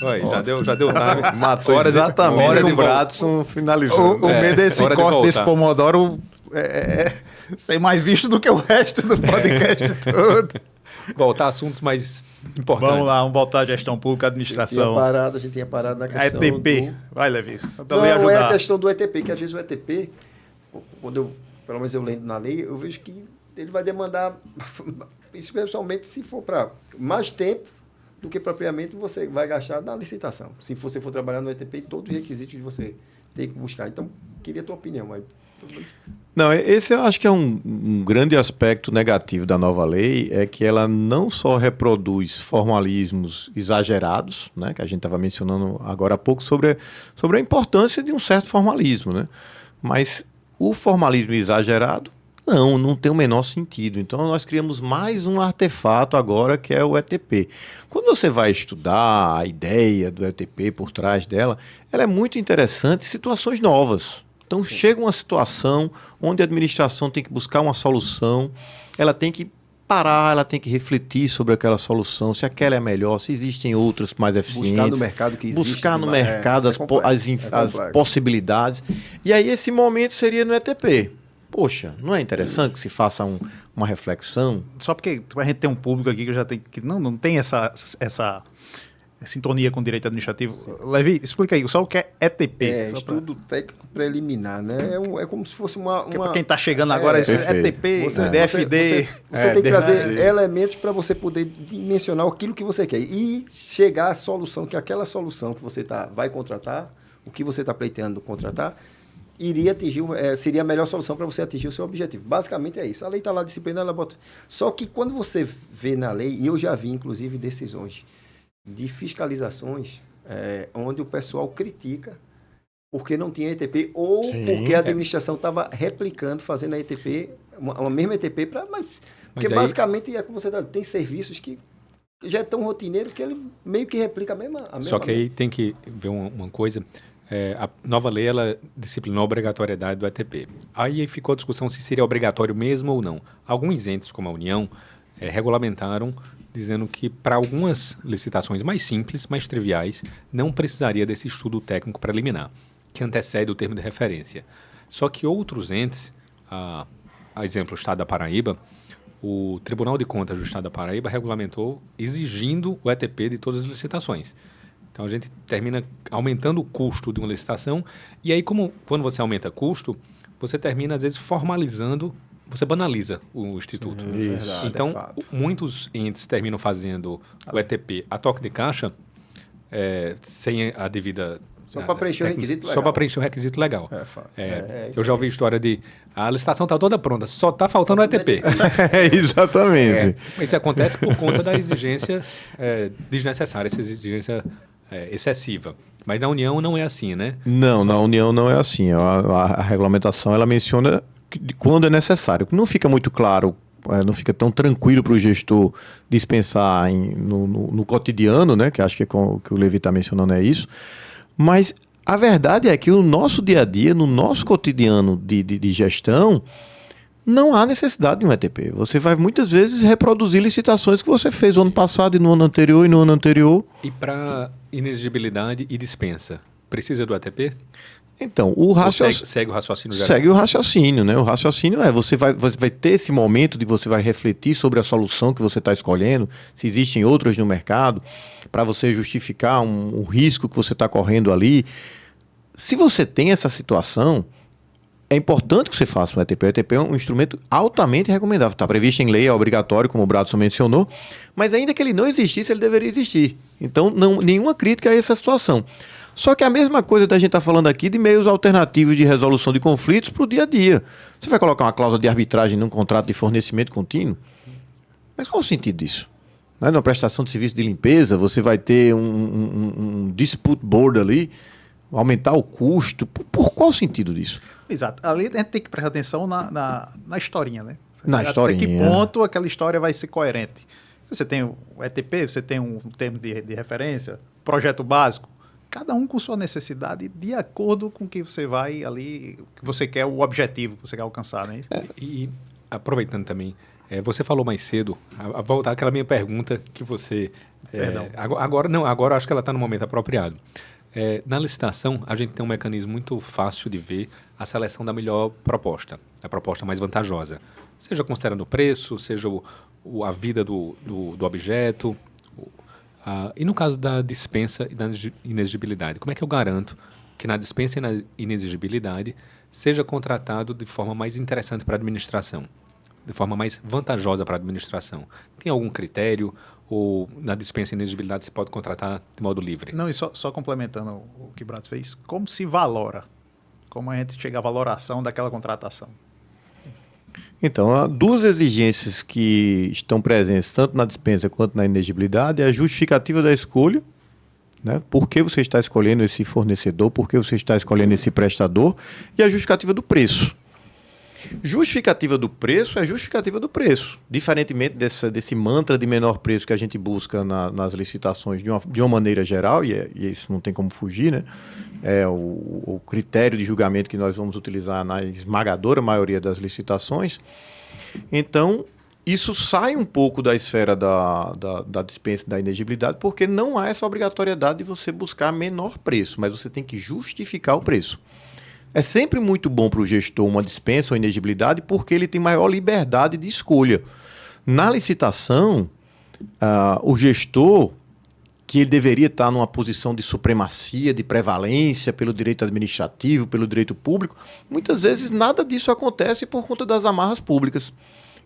Olha, já deu time. Matou Hora de- exatamente hora de o voltar. Bradson finalizando. O medo desse hora de corte desse voltar. Pomodoro é ser mais visto do que o resto do podcast todo. Voltar a assuntos mais importantes. Vamos lá, vamos voltar à gestão pública, A gente administração. tinha parado na A questão ETP. do... Vai, Levis. Eu tô Não, ali é ajudar. a questão do ETP, que às vezes o ETP, quando eu, pelo menos eu lendo na lei, eu vejo que ele vai demandar, especialmente se for para mais tempo do que propriamente você vai gastar na licitação. Se você for trabalhar no ETP, todos os requisitos que você tem que buscar. Então, queria a tua opinião aí. Não, esse eu acho que é um grande aspecto negativo da nova lei, é que ela não só reproduz formalismos exagerados, né, que a gente estava mencionando agora há pouco sobre a importância de um certo formalismo, né, mas o formalismo exagerado não tem o menor sentido. Então nós criamos mais um artefato agora que é o ETP. Quando você vai estudar a ideia do ETP por trás dela, ela é muito interessante em situações novas. Então chega uma situação onde a administração tem que buscar uma solução, ela tem que parar, ela tem que refletir sobre aquela solução, se aquela é a melhor, se existem outras mais eficientes. Buscar no mercado que existe. Buscar no mercado as complexo. possibilidades. E aí esse momento seria no ETP. Poxa, não é interessante que se faça uma reflexão? Só porque a gente tem um público aqui que já tem que não tem essa sintonia com o direito administrativo. Levi, explica aí, só o que é ETP. É, Só estudo técnico preliminar, né? É como se fosse uma... para quem está chegando agora, isso é perfeito. ETP, Você, DFD. você tem que trazer elementos para você poder dimensionar aquilo que você quer e chegar à solução, que aquela solução que você vai contratar, o que você está pleiteando contratar, iria atingir, seria a melhor solução para você atingir o seu objetivo. Basicamente é isso. A lei está lá disciplinada, ela bota... Só que quando você vê na lei, e eu já vi inclusive decisões de fiscalizações onde o pessoal critica porque não tinha ETP ou Sim, porque a administração estava replicando, fazendo a ETP, uma mesma ETP, porque aí- basicamente é como você tá, tem serviços que já é tão rotineiro que ele meio que replica a mesma Só que aí tem que ver uma coisa. A nova lei, ela disciplinou a obrigatoriedade do ETP. Aí ficou a discussão se seria obrigatório mesmo ou não. Alguns entes, como a União, regulamentaram, dizendo que para algumas licitações mais simples, mais triviais, não precisaria desse estudo técnico preliminar, que antecede o termo de referência. Só que outros entes, a exemplo, o Estado da Paraíba, o Tribunal de Contas do Estado da Paraíba regulamentou exigindo o ETP de todas as licitações. Então a gente termina aumentando o custo de uma licitação e aí quando você aumenta custo, você termina às vezes formalizando, você banaliza o instituto. Sim, verdade, Então é fato. muitos entes terminam fazendo o ETP a toque de caixa sem a devida... Só para preencher o requisito legal. Só para preencher o requisito legal. fato. Eu já ouvi história de a licitação está toda pronta, só está faltando o ETP. Exatamente. Isso acontece por conta da exigência desnecessária, essa exigência excessiva. Mas na União não é assim, né? Não, na União não é assim. A regulamentação ela menciona quando é necessário. Não fica muito claro, não fica tão tranquilo para o gestor dispensar no cotidiano, né? Que acho que o que o Levi está mencionando é isso. Mas a verdade é que no nosso dia a dia, no nosso cotidiano de gestão, não há necessidade de um ETP. Você vai muitas vezes reproduzir licitações que você fez no ano passado e no ano anterior e no ano anterior. E para inexigibilidade e dispensa, precisa do ETP? Então, o raciocínio... Segue o raciocínio geral? Segue o raciocínio, né? O raciocínio você vai ter esse momento de você vai refletir sobre a solução que você está escolhendo, se existem outras no mercado, para você justificar um risco que você está correndo ali. Se você tem essa situação, é importante que você faça um ETP. O ETP é um instrumento altamente recomendável. Está previsto em lei, é obrigatório, como o Bradson mencionou, mas ainda que ele não existisse, ele deveria existir. Então, nenhuma crítica a essa situação. Só que a mesma coisa da gente está falando aqui de meios alternativos de resolução de conflitos para o dia a dia. Você vai colocar uma cláusula de arbitragem num contrato de fornecimento contínuo? Mas qual o sentido disso? né? Na prestação de serviço de limpeza, você vai ter um dispute board ali, aumentar o custo. Por qual sentido disso? Exato. Ali a gente tem que prestar atenção na historinha, né? Na historinha. Até que ponto aquela história vai ser coerente. Você tem o ETP, você tem um termo de referência, projeto básico, cada um com sua necessidade, de acordo com o que você vai ali, o que você quer, o objetivo que você quer alcançar, né? E aproveitando também, você falou mais cedo, a voltar àquela minha pergunta que você... Perdão. Agora acho que ela está no momento apropriado. Na licitação, a gente tem um mecanismo muito fácil de ver a seleção da melhor proposta, a proposta mais vantajosa. Seja considerando o preço, seja a vida do objeto. E no caso da dispensa e da inexigibilidade, como é que eu garanto que na dispensa e na inexigibilidade seja contratado de forma mais interessante para a administração, de forma mais vantajosa para a administração? Tem algum critério? Ou na dispensa e inexigibilidade você pode contratar de modo livre? Não, e só complementando o que o Bratos fez, como se valora? Como a gente chega à valoração daquela contratação? Então, há duas exigências que estão presentes tanto na dispensa quanto na inexigibilidade: é a justificativa da escolha, né? Por que você está escolhendo esse fornecedor, por que você está escolhendo esse prestador, e a justificativa do preço. Justificativa do preço é justificativa do preço. Diferentemente desse mantra de menor preço que a gente busca nas licitações de uma maneira geral, e isso não tem como fugir, né? É o critério de julgamento que nós vamos utilizar na esmagadora maioria das licitações. Então, isso sai um pouco da esfera da dispensa e da inexigibilidade, porque não há essa obrigatoriedade de você buscar menor preço, mas você tem que justificar o preço. É sempre muito bom para o gestor uma dispensa ou inexigibilidade, porque ele tem maior liberdade de escolha. Na licitação, o gestor, que ele deveria estar numa posição de supremacia, de prevalência pelo direito administrativo, pelo direito público, muitas vezes nada disso acontece por conta das amarras públicas.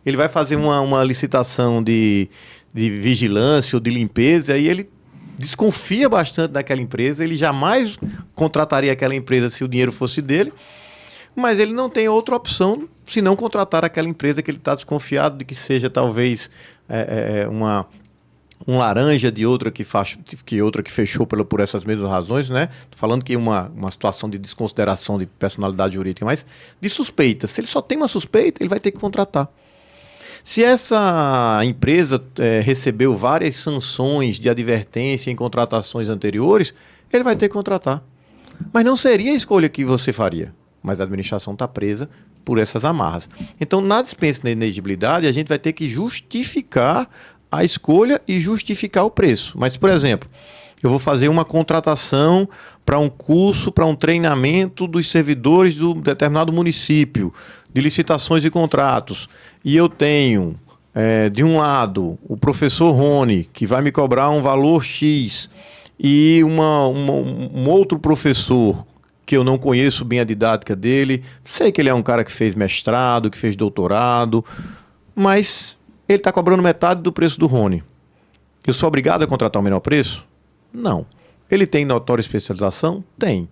Ele vai fazer uma licitação de vigilância ou de limpeza e ele desconfia bastante daquela empresa, ele jamais contrataria aquela empresa se o dinheiro fosse dele, mas ele não tem outra opção senão contratar aquela empresa que ele está desconfiado de que seja talvez um laranja de outra que fechou por essas mesmas razões, né? Tô falando que uma situação de desconsideração de personalidade jurídica, mas de suspeita. Se ele só tem uma suspeita, ele vai ter que contratar. Se essa empresa recebeu várias sanções de advertência em contratações anteriores, ele vai ter que contratar. Mas não seria a escolha que você faria. Mas a administração está presa por essas amarras. Então, na dispensa da inexigibilidade, a gente vai ter que justificar a escolha e justificar o preço. Mas, por exemplo, eu vou fazer uma contratação para um curso, para um treinamento dos servidores do determinado município, de licitações e contratos. E eu tenho, de um lado, o professor Rony, que vai me cobrar um valor X, e um outro professor, que eu não conheço bem a didática dele, sei que ele é um cara que fez mestrado, que fez doutorado, mas ele está cobrando metade do preço do Rony. Eu sou obrigado a contratar o menor preço? Não. Ele tem notória especialização? Tem.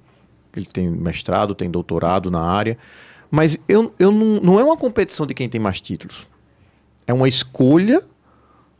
Ele tem mestrado, tem doutorado na área. Mas não é uma competição de quem tem mais títulos. É uma escolha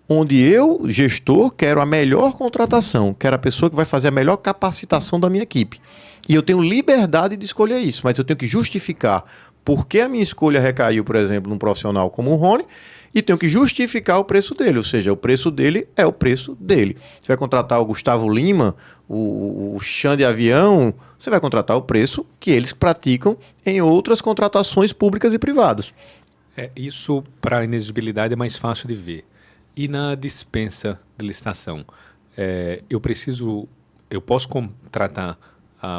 onde eu, gestor, quero a melhor contratação, quero a pessoa que vai fazer a melhor capacitação da minha equipe. E eu tenho liberdade de escolher isso, mas eu tenho que justificar por que a minha escolha recaiu, por exemplo, num profissional como o Rony, e tenho que justificar o preço dele, ou seja, o preço dele é o preço dele. Você vai contratar o Gustavo Lima, o Xande de Avião, você vai contratar o preço que eles praticam em outras contratações públicas e privadas. Isso para a inexigibilidade é mais fácil de ver. E na dispensa de licitação, eu posso contratar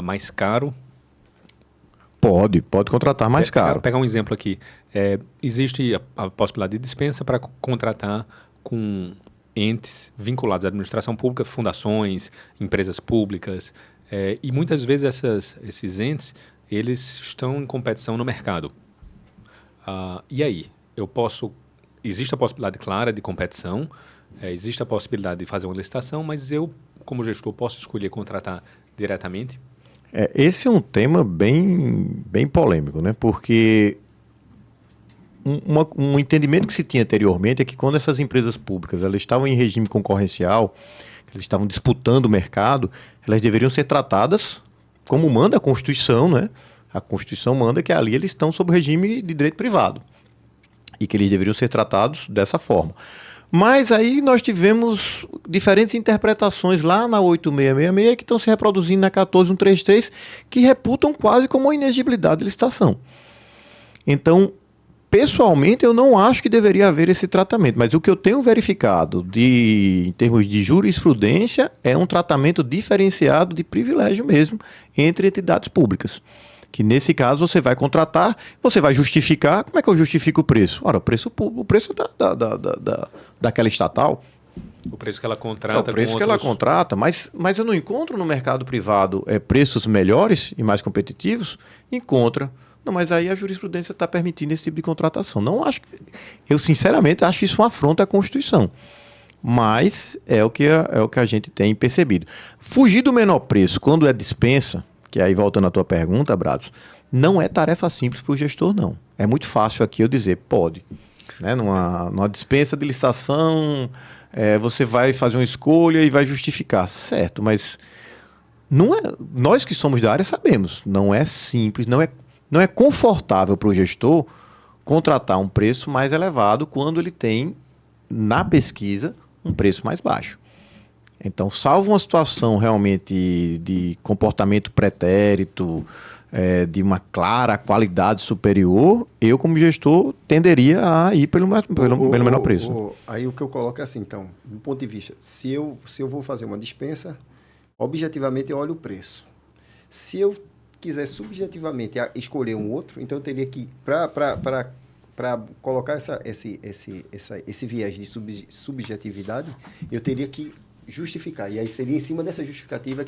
mais caro? Pode contratar mais caro. Pegar um exemplo aqui. Existe a possibilidade de dispensa para contratar com entes vinculados à administração pública, fundações, empresas públicas, e muitas vezes esses entes eles estão em competição no mercado. E aí? Existe a possibilidade clara de competição, existe a possibilidade de fazer uma licitação, mas eu, como gestor, posso escolher contratar diretamente? Esse é um tema bem polêmico, né? Porque um entendimento que se tinha anteriormente é que quando essas empresas públicas elas estavam em regime concorrencial, elas estavam disputando o mercado, elas deveriam ser tratadas como manda a Constituição, né? A Constituição manda que ali eles estão sob o regime de direito privado e que eles deveriam ser tratados dessa forma. Mas aí nós tivemos diferentes interpretações lá na 8666 que estão se reproduzindo na 14133 que reputam quase como uma inexigibilidade de licitação. Então, pessoalmente, eu não acho que deveria haver esse tratamento, mas o que eu tenho verificado em termos de jurisprudência é um tratamento diferenciado de privilégio mesmo entre entidades públicas. Que nesse caso você vai contratar, você vai justificar. Como é que eu justifico o preço? Ora, o preço daquela estatal. O preço que ela contrata. É o preço que ela contrata, mas eu não encontro no mercado privado preços melhores e mais competitivos? Encontra. Não, mas aí a jurisprudência está permitindo esse tipo de contratação. Não acho. Eu, sinceramente, acho isso uma afronta à Constituição. Mas é o que a gente tem percebido. Fugir do menor preço quando é dispensa, que aí voltando à tua pergunta, Brados, não é tarefa simples para o gestor, não. É muito fácil aqui eu dizer, pode. Né? Numa dispensa de licitação, você vai fazer uma escolha e vai justificar. Certo, mas não é, nós que somos da área sabemos, não é simples, não é confortável para o gestor contratar um preço mais elevado quando ele tem, na pesquisa, um preço mais baixo. Então, salvo uma situação realmente de comportamento pretérito, de uma clara qualidade superior, eu, como gestor, tenderia a ir pelo menor preço. Aí o que eu coloco é assim, então, do ponto de vista, se eu vou fazer uma dispensa, objetivamente eu olho o preço. Se eu quiser subjetivamente escolher um outro, então eu teria que, para colocar esse viés de subjetividade, eu teria que justificar. E aí seria em cima dessa justificativa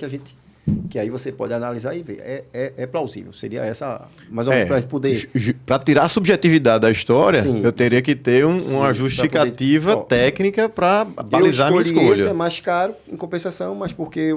que aí você pode analisar e ver. É plausível. Seria essa, mais ou menos, para poder... Para tirar a subjetividade da história, sim, eu teria que ter uma justificativa técnica para balizar a minha escolha. Esse é mais caro, em compensação, mas porque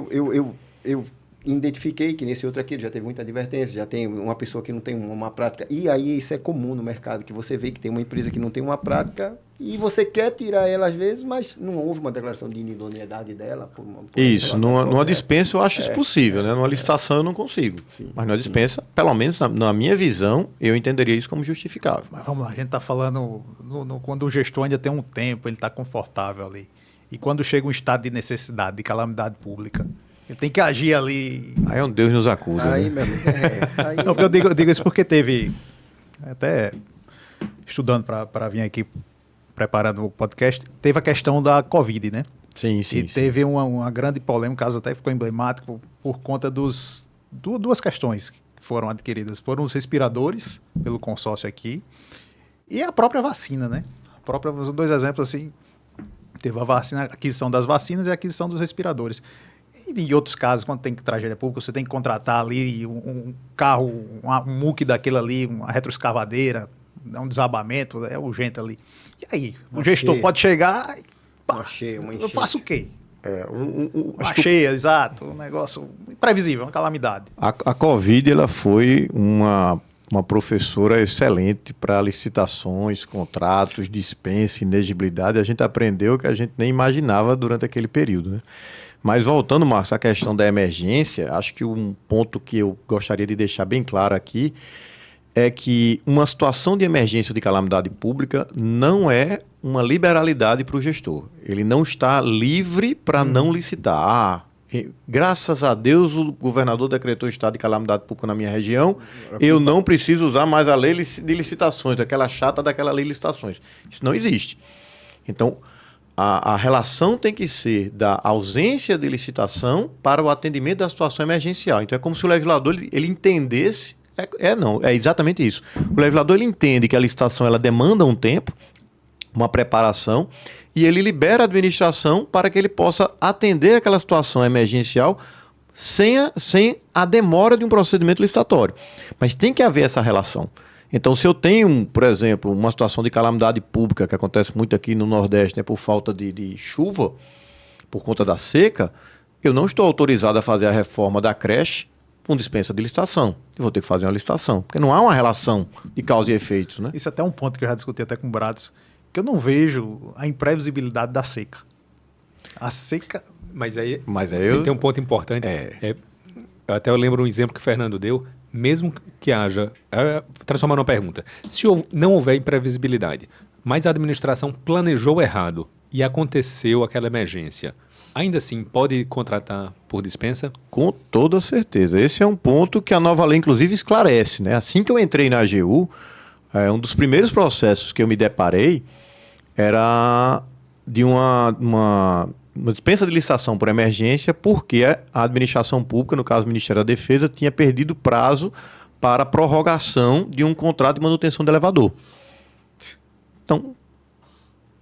eu identifiquei que nesse outro aqui já teve muita advertência, já tem uma pessoa que não tem uma prática. E aí isso é comum no mercado, que você vê que tem uma empresa que não tem uma prática e você quer tirar ela às vezes, mas não houve uma declaração de inidoneidade dela. Isso, numa dispensa eu acho isso possível, né? Numa licitação eu não consigo. Sim, mas numa dispensa, pelo menos na minha visão, eu entenderia isso como justificável. Mas vamos lá, a gente está falando quando o gestor ainda tem um tempo, ele está confortável ali. E quando chega um estado de necessidade, de calamidade pública, ele tem que agir ali. Aí é um Deus nos acusa. Aí, né? Aí... Não, porque eu digo isso porque teve, até estudando para vir aqui, preparando o podcast, teve a questão da Covid, né? Sim. E teve uma grande polêmica, o caso até ficou emblemático, por conta duas questões que foram adquiridas. Foram os respiradores, pelo consórcio aqui, e a própria vacina, né? São dois exemplos assim. Teve a aquisição das vacinas e a aquisição dos respiradores. E em outros casos, quando tem tragédia pública, você tem que contratar ali um carro, um muque daquele ali, uma retroescavadeira, um desabamento, é urgente ali. E aí, o gestor pode chegar e pá, eu faço o quê? Uma cheia, exato, um negócio imprevisível, uma calamidade. A Covid ela foi uma professora excelente para licitações, contratos, dispensa, inexigibilidade. A gente aprendeu o que a gente nem imaginava durante aquele período, né? Mas voltando, Marcos, à questão da emergência, acho que um ponto que eu gostaria de deixar bem claro aqui é que uma situação de emergência de calamidade pública não é uma liberalidade para o gestor. Ele não está livre para não licitar. Graças a Deus o governador decretou estado de calamidade pública na minha região, eu não preciso usar mais a lei de licitações, daquela chata daquela lei de licitações. Isso não existe. Então, a relação tem que ser da ausência de licitação para o atendimento da situação emergencial. Então, é como se o legislador ele entendesse... É exatamente isso. O legislador ele entende que a licitação ela demanda um tempo, uma preparação, e ele libera a administração para que ele possa atender aquela situação emergencial sem a demora de um procedimento licitatório. Mas tem que haver essa relação. Então, se eu tenho, por exemplo, uma situação de calamidade pública, que acontece muito aqui no Nordeste, né, por falta de chuva, por conta da seca, eu não estou autorizado a fazer a reforma da creche com dispensa de licitação. Eu vou ter que fazer uma licitação, porque não há uma relação de causa e efeito, né? Isso é até um ponto que eu já discuti até com o Bratos, que eu não vejo a imprevisibilidade da seca. A seca... Mas aí tem um ponto importante. Eu lembro um exemplo que o Fernando deu, mesmo que haja... transformar numa pergunta. Se não houver imprevisibilidade, mas a administração planejou errado e aconteceu aquela emergência, ainda assim pode contratar por dispensa? Com toda certeza. Esse é um ponto que a nova lei, inclusive, esclarece, né? Assim que eu entrei na AGU, um dos primeiros processos que eu me deparei era de uma dispensa de licitação por emergência, porque a administração pública, no caso o Ministério da Defesa, tinha perdido prazo para a prorrogação de um contrato de manutenção de elevador. Então,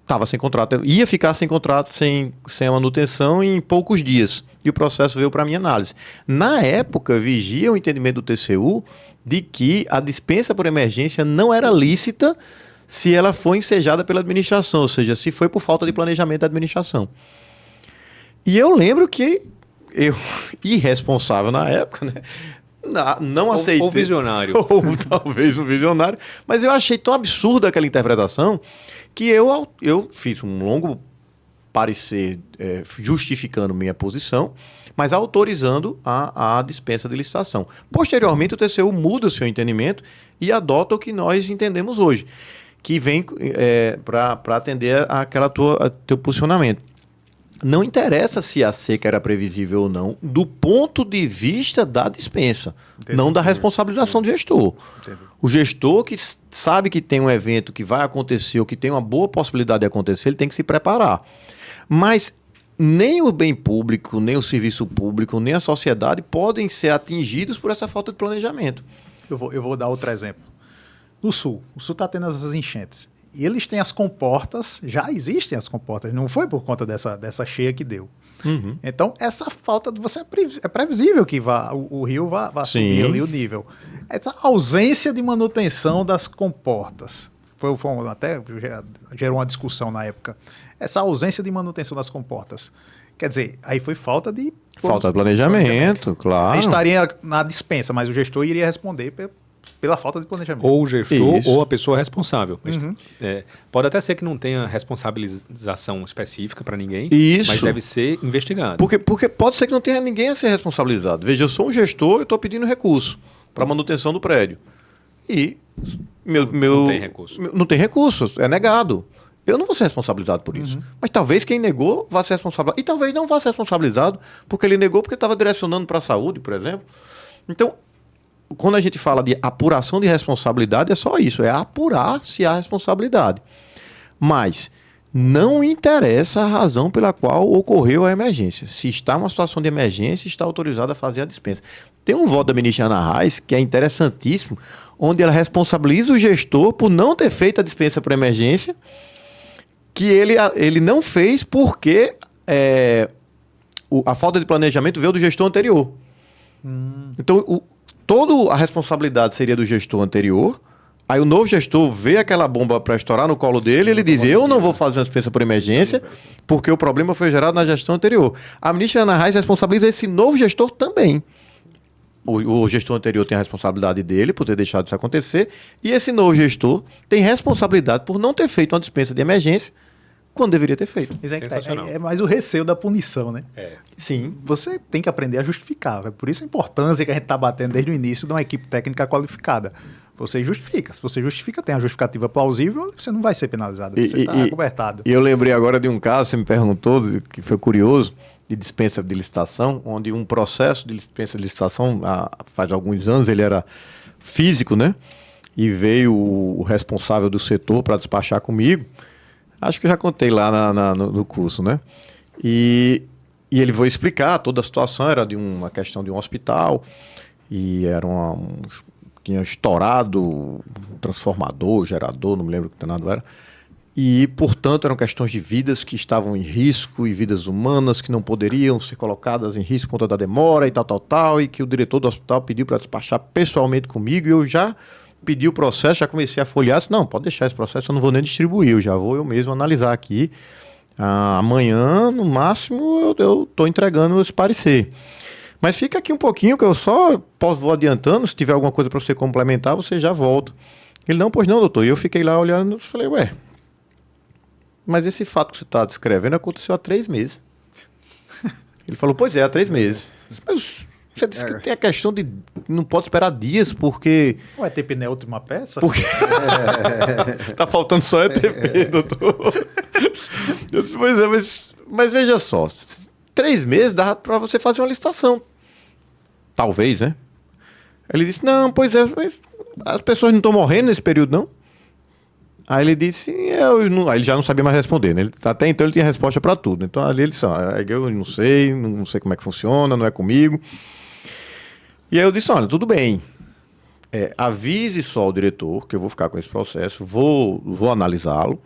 estava sem contrato, ia ficar sem contrato, sem a manutenção em poucos dias. E o processo veio para a minha análise. Na época, vigia o entendimento do TCU de que a dispensa por emergência não era lícita se ela for ensejada pela administração, ou seja, se foi por falta de planejamento da administração. E eu lembro que eu, irresponsável na época, né? Não aceitei. Ou visionário. Ou talvez um visionário. Mas eu achei tão absurda aquela interpretação que eu fiz um longo parecer justificando minha posição, mas autorizando a dispensa de licitação. Posteriormente, o TCU muda o seu entendimento e adota o que nós entendemos hoje, que vem para atender teu posicionamento. Não interessa se a seca era previsível ou não, do ponto de vista da dispensa, não da responsabilização do gestor. Entendi. O gestor que sabe que tem um evento que vai acontecer ou que tem uma boa possibilidade de acontecer, ele tem que se preparar. Mas nem o bem público, nem o serviço público, nem a sociedade podem ser atingidos por essa falta de planejamento. Eu vou dar outro exemplo. No Sul, o Sul está tendo essas enchentes. E eles têm as comportas, já existem as comportas, não foi por conta dessa cheia que deu. Uhum. Então, essa falta de você é previsível que o rio vá subir ali o nível. Essa ausência de manutenção das comportas. Até gerou uma discussão na época. Essa ausência de manutenção das comportas. Quer dizer, aí foi falta de planejamento, claro. Aí estaria na dispensa, mas o gestor iria responder pela falta de planejamento. Ou o gestor Isso. ou a pessoa responsável. Uhum. Pode até ser que não tenha responsabilização específica para ninguém, Isso. mas deve ser investigado. Porque pode ser que não tenha ninguém a ser responsabilizado. Veja, eu sou um gestor e estou pedindo recurso para manutenção do prédio. E não tem recurso. Não tem recurso, é negado. Eu não vou ser responsabilizado por isso. Mas talvez quem negou vá ser responsabilizado. E talvez não vá ser responsabilizado porque ele negou porque estava direcionando para a saúde, por exemplo. Então, quando a gente fala de apuração de responsabilidade, é só isso, é apurar se há responsabilidade. Mas não interessa a razão pela qual ocorreu a emergência. Se está uma situação de emergência, está autorizado a fazer a dispensa. Tem um voto da ministra Ana Reis que é interessantíssimo, onde ela responsabiliza o gestor por não ter feito a dispensa por emergência, que ele não fez porque a falta de planejamento veio do gestor anterior. Então, toda a responsabilidade seria do gestor anterior. Aí o novo gestor vê aquela bomba para estourar no colo dele, ele diz, eu não vou fazer uma dispensa por emergência, porque o problema foi gerado na gestão anterior. A ministra Ana Reis responsabiliza esse novo gestor também. O gestor anterior tem a responsabilidade dele por ter deixado isso acontecer, e esse novo gestor tem responsabilidade por não ter feito uma dispensa de emergência quando deveria ter feito. Sensacional. É mais o receio da punição, né? Sim. Você tem que aprender a justificar. É por isso a importância que a gente está batendo desde o início de uma equipe técnica qualificada. Você justifica. Se você justifica, tem a justificativa plausível, você não vai ser penalizado. Você está cobertado. E eu lembrei agora de um caso, você me perguntou, que foi curioso, de dispensa de licitação, onde um processo de dispensa de licitação, faz alguns anos, ele era físico, né? E veio o responsável do setor para despachar comigo. Acho que eu já contei lá no curso, né? E ele foi explicar toda a situação, era de uma questão de um hospital, e era tinha estourado um transformador, gerador, não me lembro o que danado era. E, portanto, eram questões de vidas que estavam em risco e vidas humanas que não poderiam ser colocadas em risco por conta da demora e tal, e que o diretor do hospital pediu para despachar pessoalmente comigo, e eu já pedi o processo, já comecei a folhear, disse, não, pode deixar esse processo, eu não vou nem distribuir, eu já vou eu mesmo analisar aqui. Amanhã, no máximo, eu estou entregando esse parecer. Mas fica aqui um pouquinho que eu só vou adiantando. Se tiver alguma coisa para você complementar, você já volta. Ele, não, pois não, doutor. E eu fiquei lá olhando e falei, ué, mas esse fato que você está descrevendo aconteceu há 3 meses. Ele falou, pois é, há 3 meses. Mas você disse que tem a questão de não pode esperar dias, porque... Ué, ETP não é a última peça? Porque... tá faltando só ETP, doutor. Eu disse, pois é, mas veja só, 3 meses dá para você fazer uma licitação. Talvez, né? Ele disse, não, pois é, mas as pessoas não estão morrendo nesse período, não? Aí ele disse, aí ele já não sabia mais responder, né? Até então ele tinha resposta para tudo. Então ali ele disse, eu não sei como é que funciona, não é comigo. E aí eu disse, olha, tudo bem. Avise só o diretor que eu vou ficar com esse processo, vou analisá-lo,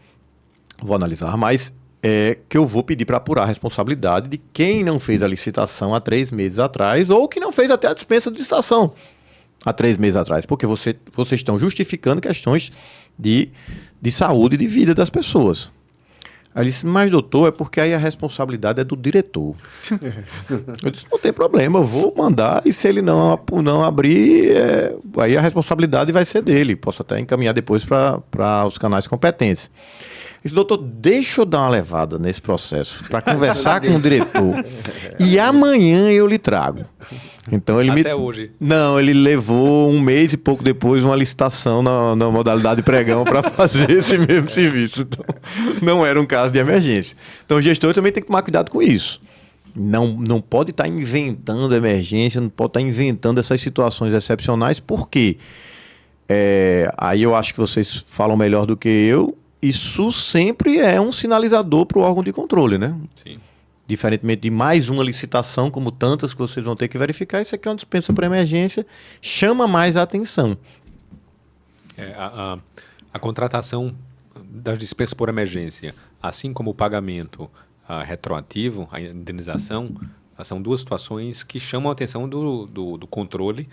mas que eu vou pedir para apurar a responsabilidade de quem não fez a licitação há 3 meses atrás ou que não fez até a dispensa de licitação há 3 meses atrás, porque vocês estão justificando questões de saúde e de vida das pessoas. Aí ele disse, mas doutor, é porque aí a responsabilidade é do diretor. Eu disse, não tem problema, eu vou mandar e se ele não abrir, aí a responsabilidade vai ser dele. Posso até encaminhar depois para os canais competentes. Ele disse, doutor, deixa eu dar uma levada nesse processo para conversar com o diretor e amanhã eu lhe trago. Então ele Até hoje. Não, ele levou 1 mês e pouco depois uma licitação na modalidade pregão para fazer esse mesmo serviço. Então, não era um caso de emergência. Então o gestor também tem que tomar cuidado com isso. Não pode estar inventando emergência, não pode estar inventando essas situações excepcionais, porque aí eu acho que vocês falam melhor do que eu, isso sempre é um sinalizador para o órgão de controle, né? Sim. Diferentemente de mais uma licitação, como tantas que vocês vão ter que verificar, isso aqui é uma dispensa por emergência, chama mais a atenção. A contratação das dispensas por emergência, assim como o pagamento retroativo, a indenização, são 2 situações que chamam a atenção do controle,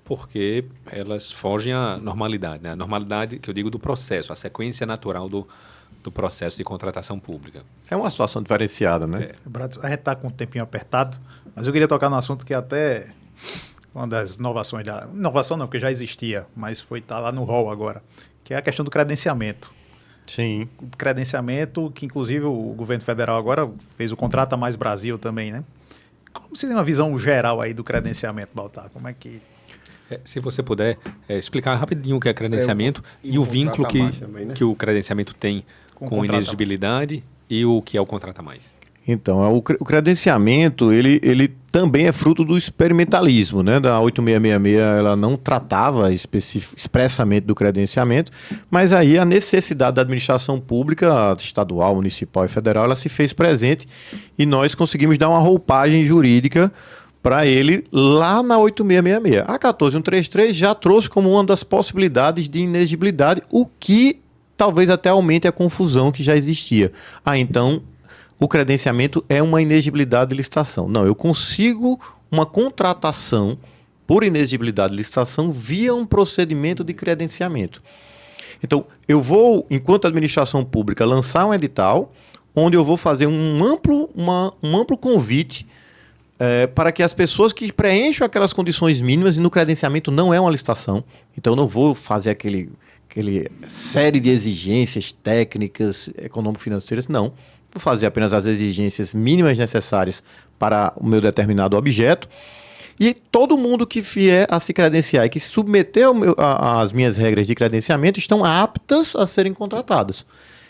porque elas fogem à normalidade, né? A normalidade, que eu digo, do processo, a sequência natural do processo de contratação pública. É uma situação diferenciada, né? A gente está com um tempinho apertado, mas eu queria tocar no assunto que até uma das inovações inovação não, porque já existia, mas tá lá no rol agora, que é a questão do credenciamento. Sim. O credenciamento, que inclusive o governo federal agora fez o Contrata Mais Brasil também, né? Como você tem uma visão geral aí do credenciamento, Baltar? Como é que... Se você puder explicar rapidinho o que é credenciamento e o vínculo também, né? que o credenciamento tem com inexigibilidade e o que é o Contrata Mais. Então, o credenciamento, ele também é fruto do experimentalismo, né? Da 8666, ela não tratava expressamente do credenciamento, mas aí a necessidade da administração pública, estadual, municipal e federal, ela se fez presente e nós conseguimos dar uma roupagem jurídica para ele lá na 8666. A 14133 já trouxe como uma das possibilidades de inexigibilidade, o que talvez até aumente a confusão que já existia. Então, o credenciamento é uma inexigibilidade de licitação. Não, eu consigo uma contratação por inexigibilidade de licitação via um procedimento de credenciamento. Então, eu vou, enquanto administração pública, lançar um edital onde eu vou fazer um amplo convite para que as pessoas que preencham aquelas condições mínimas, e no credenciamento não é uma licitação, então eu não vou fazer aquele série de exigências técnicas, econômico-financeiras, não. Vou fazer apenas as exigências mínimas necessárias para o meu determinado objeto, e todo mundo que vier a se credenciar e que se submeter às minhas regras de credenciamento estão aptas a serem contratadas.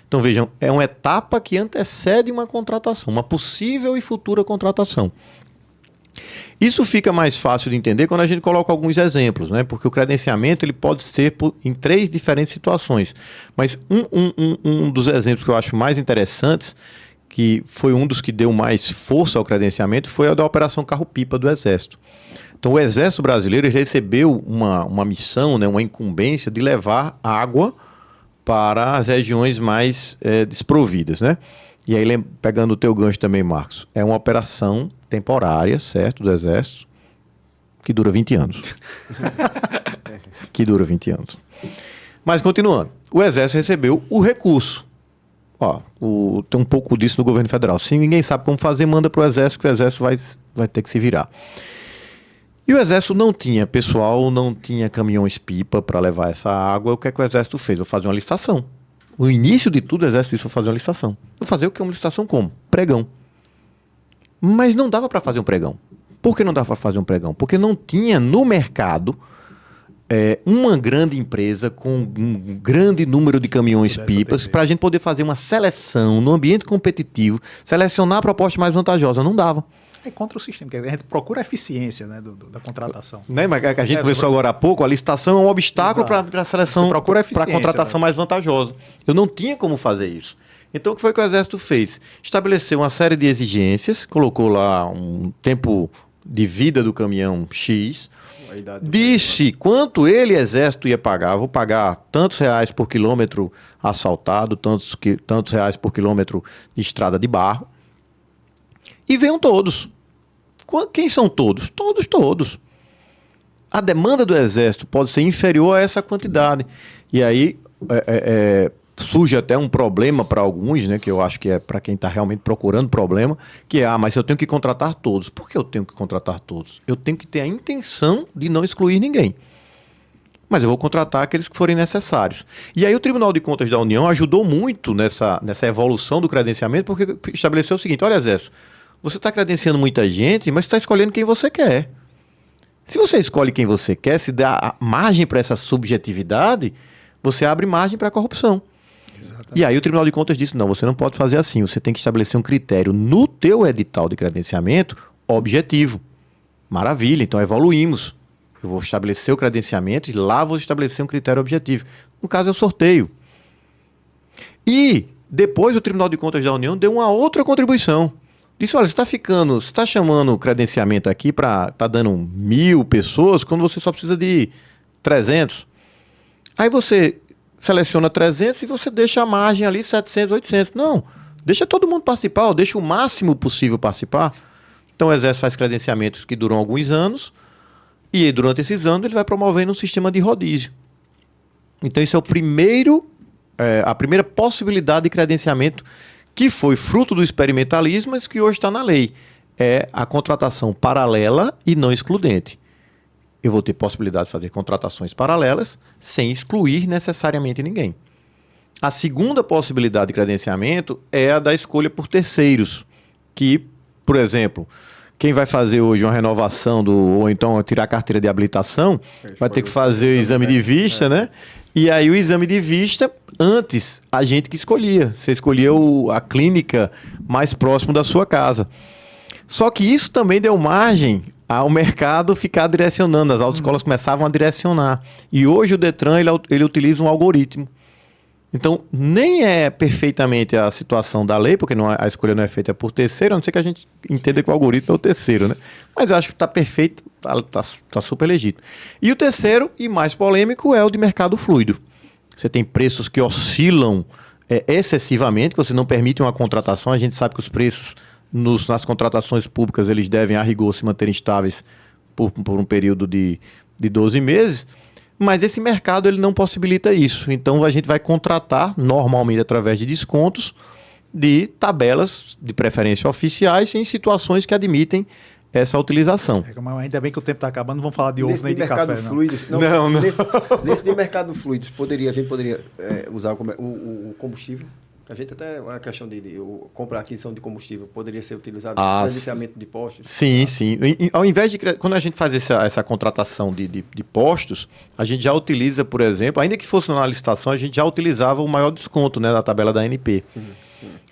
Então vejam, é uma etapa que antecede uma contratação, uma possível e futura contratação. Isso fica mais fácil de entender quando a gente coloca alguns exemplos, né? Porque o credenciamento ele pode ser em 3 diferentes situações. Mas um dos exemplos que eu acho mais interessantes, que foi um dos que deu mais força ao credenciamento, foi a da Operação Carro-Pipa do Exército. Então o Exército Brasileiro recebeu uma missão, né, uma incumbência de levar água para as regiões mais desprovidas, né? E aí, pegando o teu gancho também, Marcos, é uma operação temporária, certo, do Exército, que dura 20 anos. Que dura 20 anos. Mas, continuando, o Exército recebeu o recurso. Tem um pouco disso no governo federal. Se ninguém sabe como fazer, manda para o Exército, que o Exército vai ter que se virar. E o Exército não tinha pessoal, não tinha caminhões-pipa para levar essa água. O que é que o Exército fez? Vou fazer uma licitação. O início de tudo, o Exército disse: vou fazer uma licitação. Vou fazer o que? Uma licitação como? Pregão. Mas não dava para fazer um pregão. Por que não dava para fazer um pregão? Porque não tinha no mercado uma grande empresa com um grande número de caminhões-pipas para a gente poder fazer uma seleção no ambiente competitivo, selecionar a proposta mais vantajosa. Não dava. É contra o sistema, porque a gente procura a eficiência, né, da contratação. Né? Mas a gente conversou agora há pouco, a licitação é um obstáculo para a seleção, para a contratação, né, mais vantajosa. Eu não tinha como fazer isso. Então, o que foi que o Exército fez? Estabeleceu uma série de exigências, colocou lá um tempo de vida do caminhão X, disse quanto ele, Exército, ia pagar. Vou pagar tantos reais por quilômetro asfaltado, tantos reais por quilômetro de estrada de barro. E venham todos. Quem são todos? Todos. A demanda do Exército pode ser inferior a essa quantidade. E aí surge até um problema para alguns, né, que eu acho que é para quem está realmente procurando problema, que é: mas eu tenho que contratar todos. Por que eu tenho que contratar todos? Eu tenho que ter a intenção de não excluir ninguém. Mas eu vou contratar aqueles que forem necessários. E aí o Tribunal de Contas da União ajudou muito nessa evolução do credenciamento, porque estabeleceu o seguinte: olha, Exército, você está credenciando muita gente, mas está escolhendo quem você quer. Se você escolhe quem você quer, se dá margem para essa subjetividade, você abre margem para a corrupção. Exatamente. E aí o Tribunal de Contas disse: não, você não pode fazer assim, você tem que estabelecer um critério no teu edital de credenciamento objetivo. Maravilha, então evoluímos. Eu vou estabelecer o credenciamento e lá vou estabelecer um critério objetivo. No caso é o sorteio. E depois o Tribunal de Contas da União deu uma outra contribuição. Disse: olha, você está chamando o credenciamento aqui para dando 1.000 pessoas quando você só precisa de 300. Aí você seleciona 300 e você deixa a margem ali 700, 800. Não, deixa todo mundo participar, ou deixa o máximo possível participar. Então o Exército faz credenciamentos que duram alguns anos e aí, durante esses anos ele vai promovendo um sistema de rodízio. Então isso é a primeira possibilidade de credenciamento que foi fruto do experimentalismo, mas que hoje está na lei. É a contratação paralela e não excludente. Eu vou ter possibilidade de fazer contratações paralelas sem excluir necessariamente ninguém. A segunda possibilidade de credenciamento é a da escolha por terceiros, que, por exemplo, quem vai fazer hoje uma renovação ou então tirar a carteira de habilitação, vai ter que fazer o exame de vista, né? E aí o exame de vista, antes, a gente que escolhia. Você escolhia a clínica mais próximo da sua casa. Só que isso também deu margem ao mercado ficar direcionando. As autoescolas começavam a direcionar. E hoje o Detran ele utiliza um algoritmo. Então, nem é perfeitamente a situação da lei, porque a escolha não é feita por terceiro, a não ser que a gente entenda que o algoritmo é o terceiro, né? Mas eu acho que está perfeito, está super legítimo. E o terceiro, e mais polêmico, é o de mercado fluido. Você tem preços que oscilam excessivamente, que você não permite uma contratação. A gente sabe que os preços nas contratações públicas eles devem, a rigor, se manterem estáveis por um período de 12 meses. Mas esse mercado ele não possibilita isso. Então a gente vai contratar, normalmente através de descontos, de tabelas de preferência oficiais em situações que admitem essa utilização. Ainda bem que o tempo está acabando, não vamos falar de ovo nem de café. Fluidos, não. Nesse de mercado fluidos, a gente poderia usar o combustível. A gente até, uma questão de comprar aquisição de combustível, poderia ser utilizado no credenciamento de postos? Sim, sim. Ao invés de... Quando a gente faz essa contratação de postos, a gente já utiliza, por exemplo, ainda que fosse na licitação, a gente já utilizava o maior desconto, né, da tabela da ANP. Sim.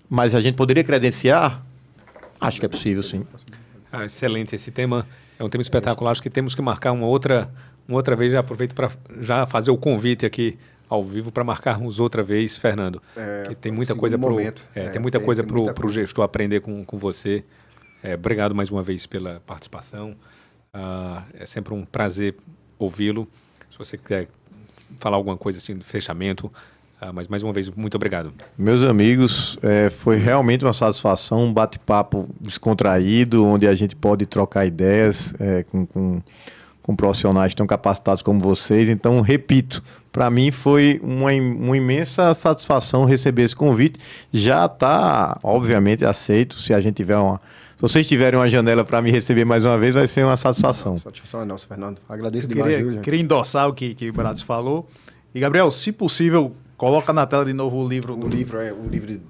Mas a gente poderia credenciar? Acho que é possível, sim. Excelente. Esse tema é um tema espetacular. Acho que temos que marcar uma outra vez. Já aproveito para já fazer o convite aqui ao vivo para marcarmos outra vez, Fernando. Que tem muita coisa para o gestor aprender com você. Obrigado mais uma vez pela participação. É sempre um prazer ouvi-lo. Se você quiser falar alguma coisa assim do fechamento, mas mais uma vez, muito obrigado. Meus amigos, foi realmente uma satisfação, um bate-papo descontraído, onde a gente pode trocar ideias com profissionais tão capacitados como vocês. Então, repito, para mim foi uma imensa satisfação receber esse convite. Já está, obviamente, aceito. Se a gente tiver vocês tiverem uma janela para me receber mais uma vez, vai ser uma satisfação. Satisfação é nossa, Fernando. Agradeço demais, viu, gente? Queria endossar o que o Bratz falou. E, Gabriel, se possível, coloca na tela de novo o livro. O livro de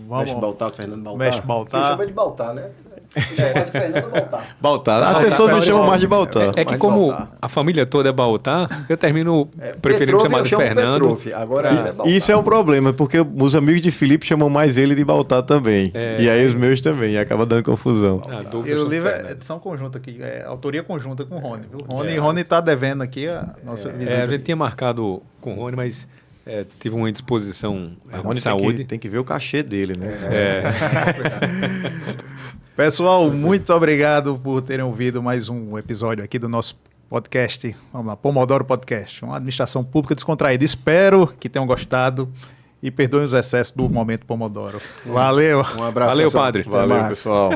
Mestre Baltar, do Fernando Baltar. Mestre Baltar. Que chama de Baltar, né? Chama de Fernando Baltar. Baltar. As pessoas não chamam mais de Baltar. É que como a família toda é Baltar, eu termino preferindo chamar de Fernando. Petrof, agora ele é Baltar. Isso é um problema, porque os amigos de Felipe chamam mais ele de Baltar também. E aí os meus também, e acaba dando confusão. E o livro é edição conjunta aqui, autoria conjunta com o Rony, viu? Rony tá devendo aqui a nossa visita. A gente tinha marcado com o Rony, mas tive uma indisposição A de Rony saúde. tem que ver o cachê dele, né? Pessoal, muito obrigado por terem ouvido mais um episódio aqui do nosso podcast. Vamos lá, Pomodoro Podcast, uma administração pública descontraída. Espero que tenham gostado e perdoem os excessos do momento Pomodoro. Valeu! Um abraço, Valeu, pessoal. padre. Valeu, pessoal.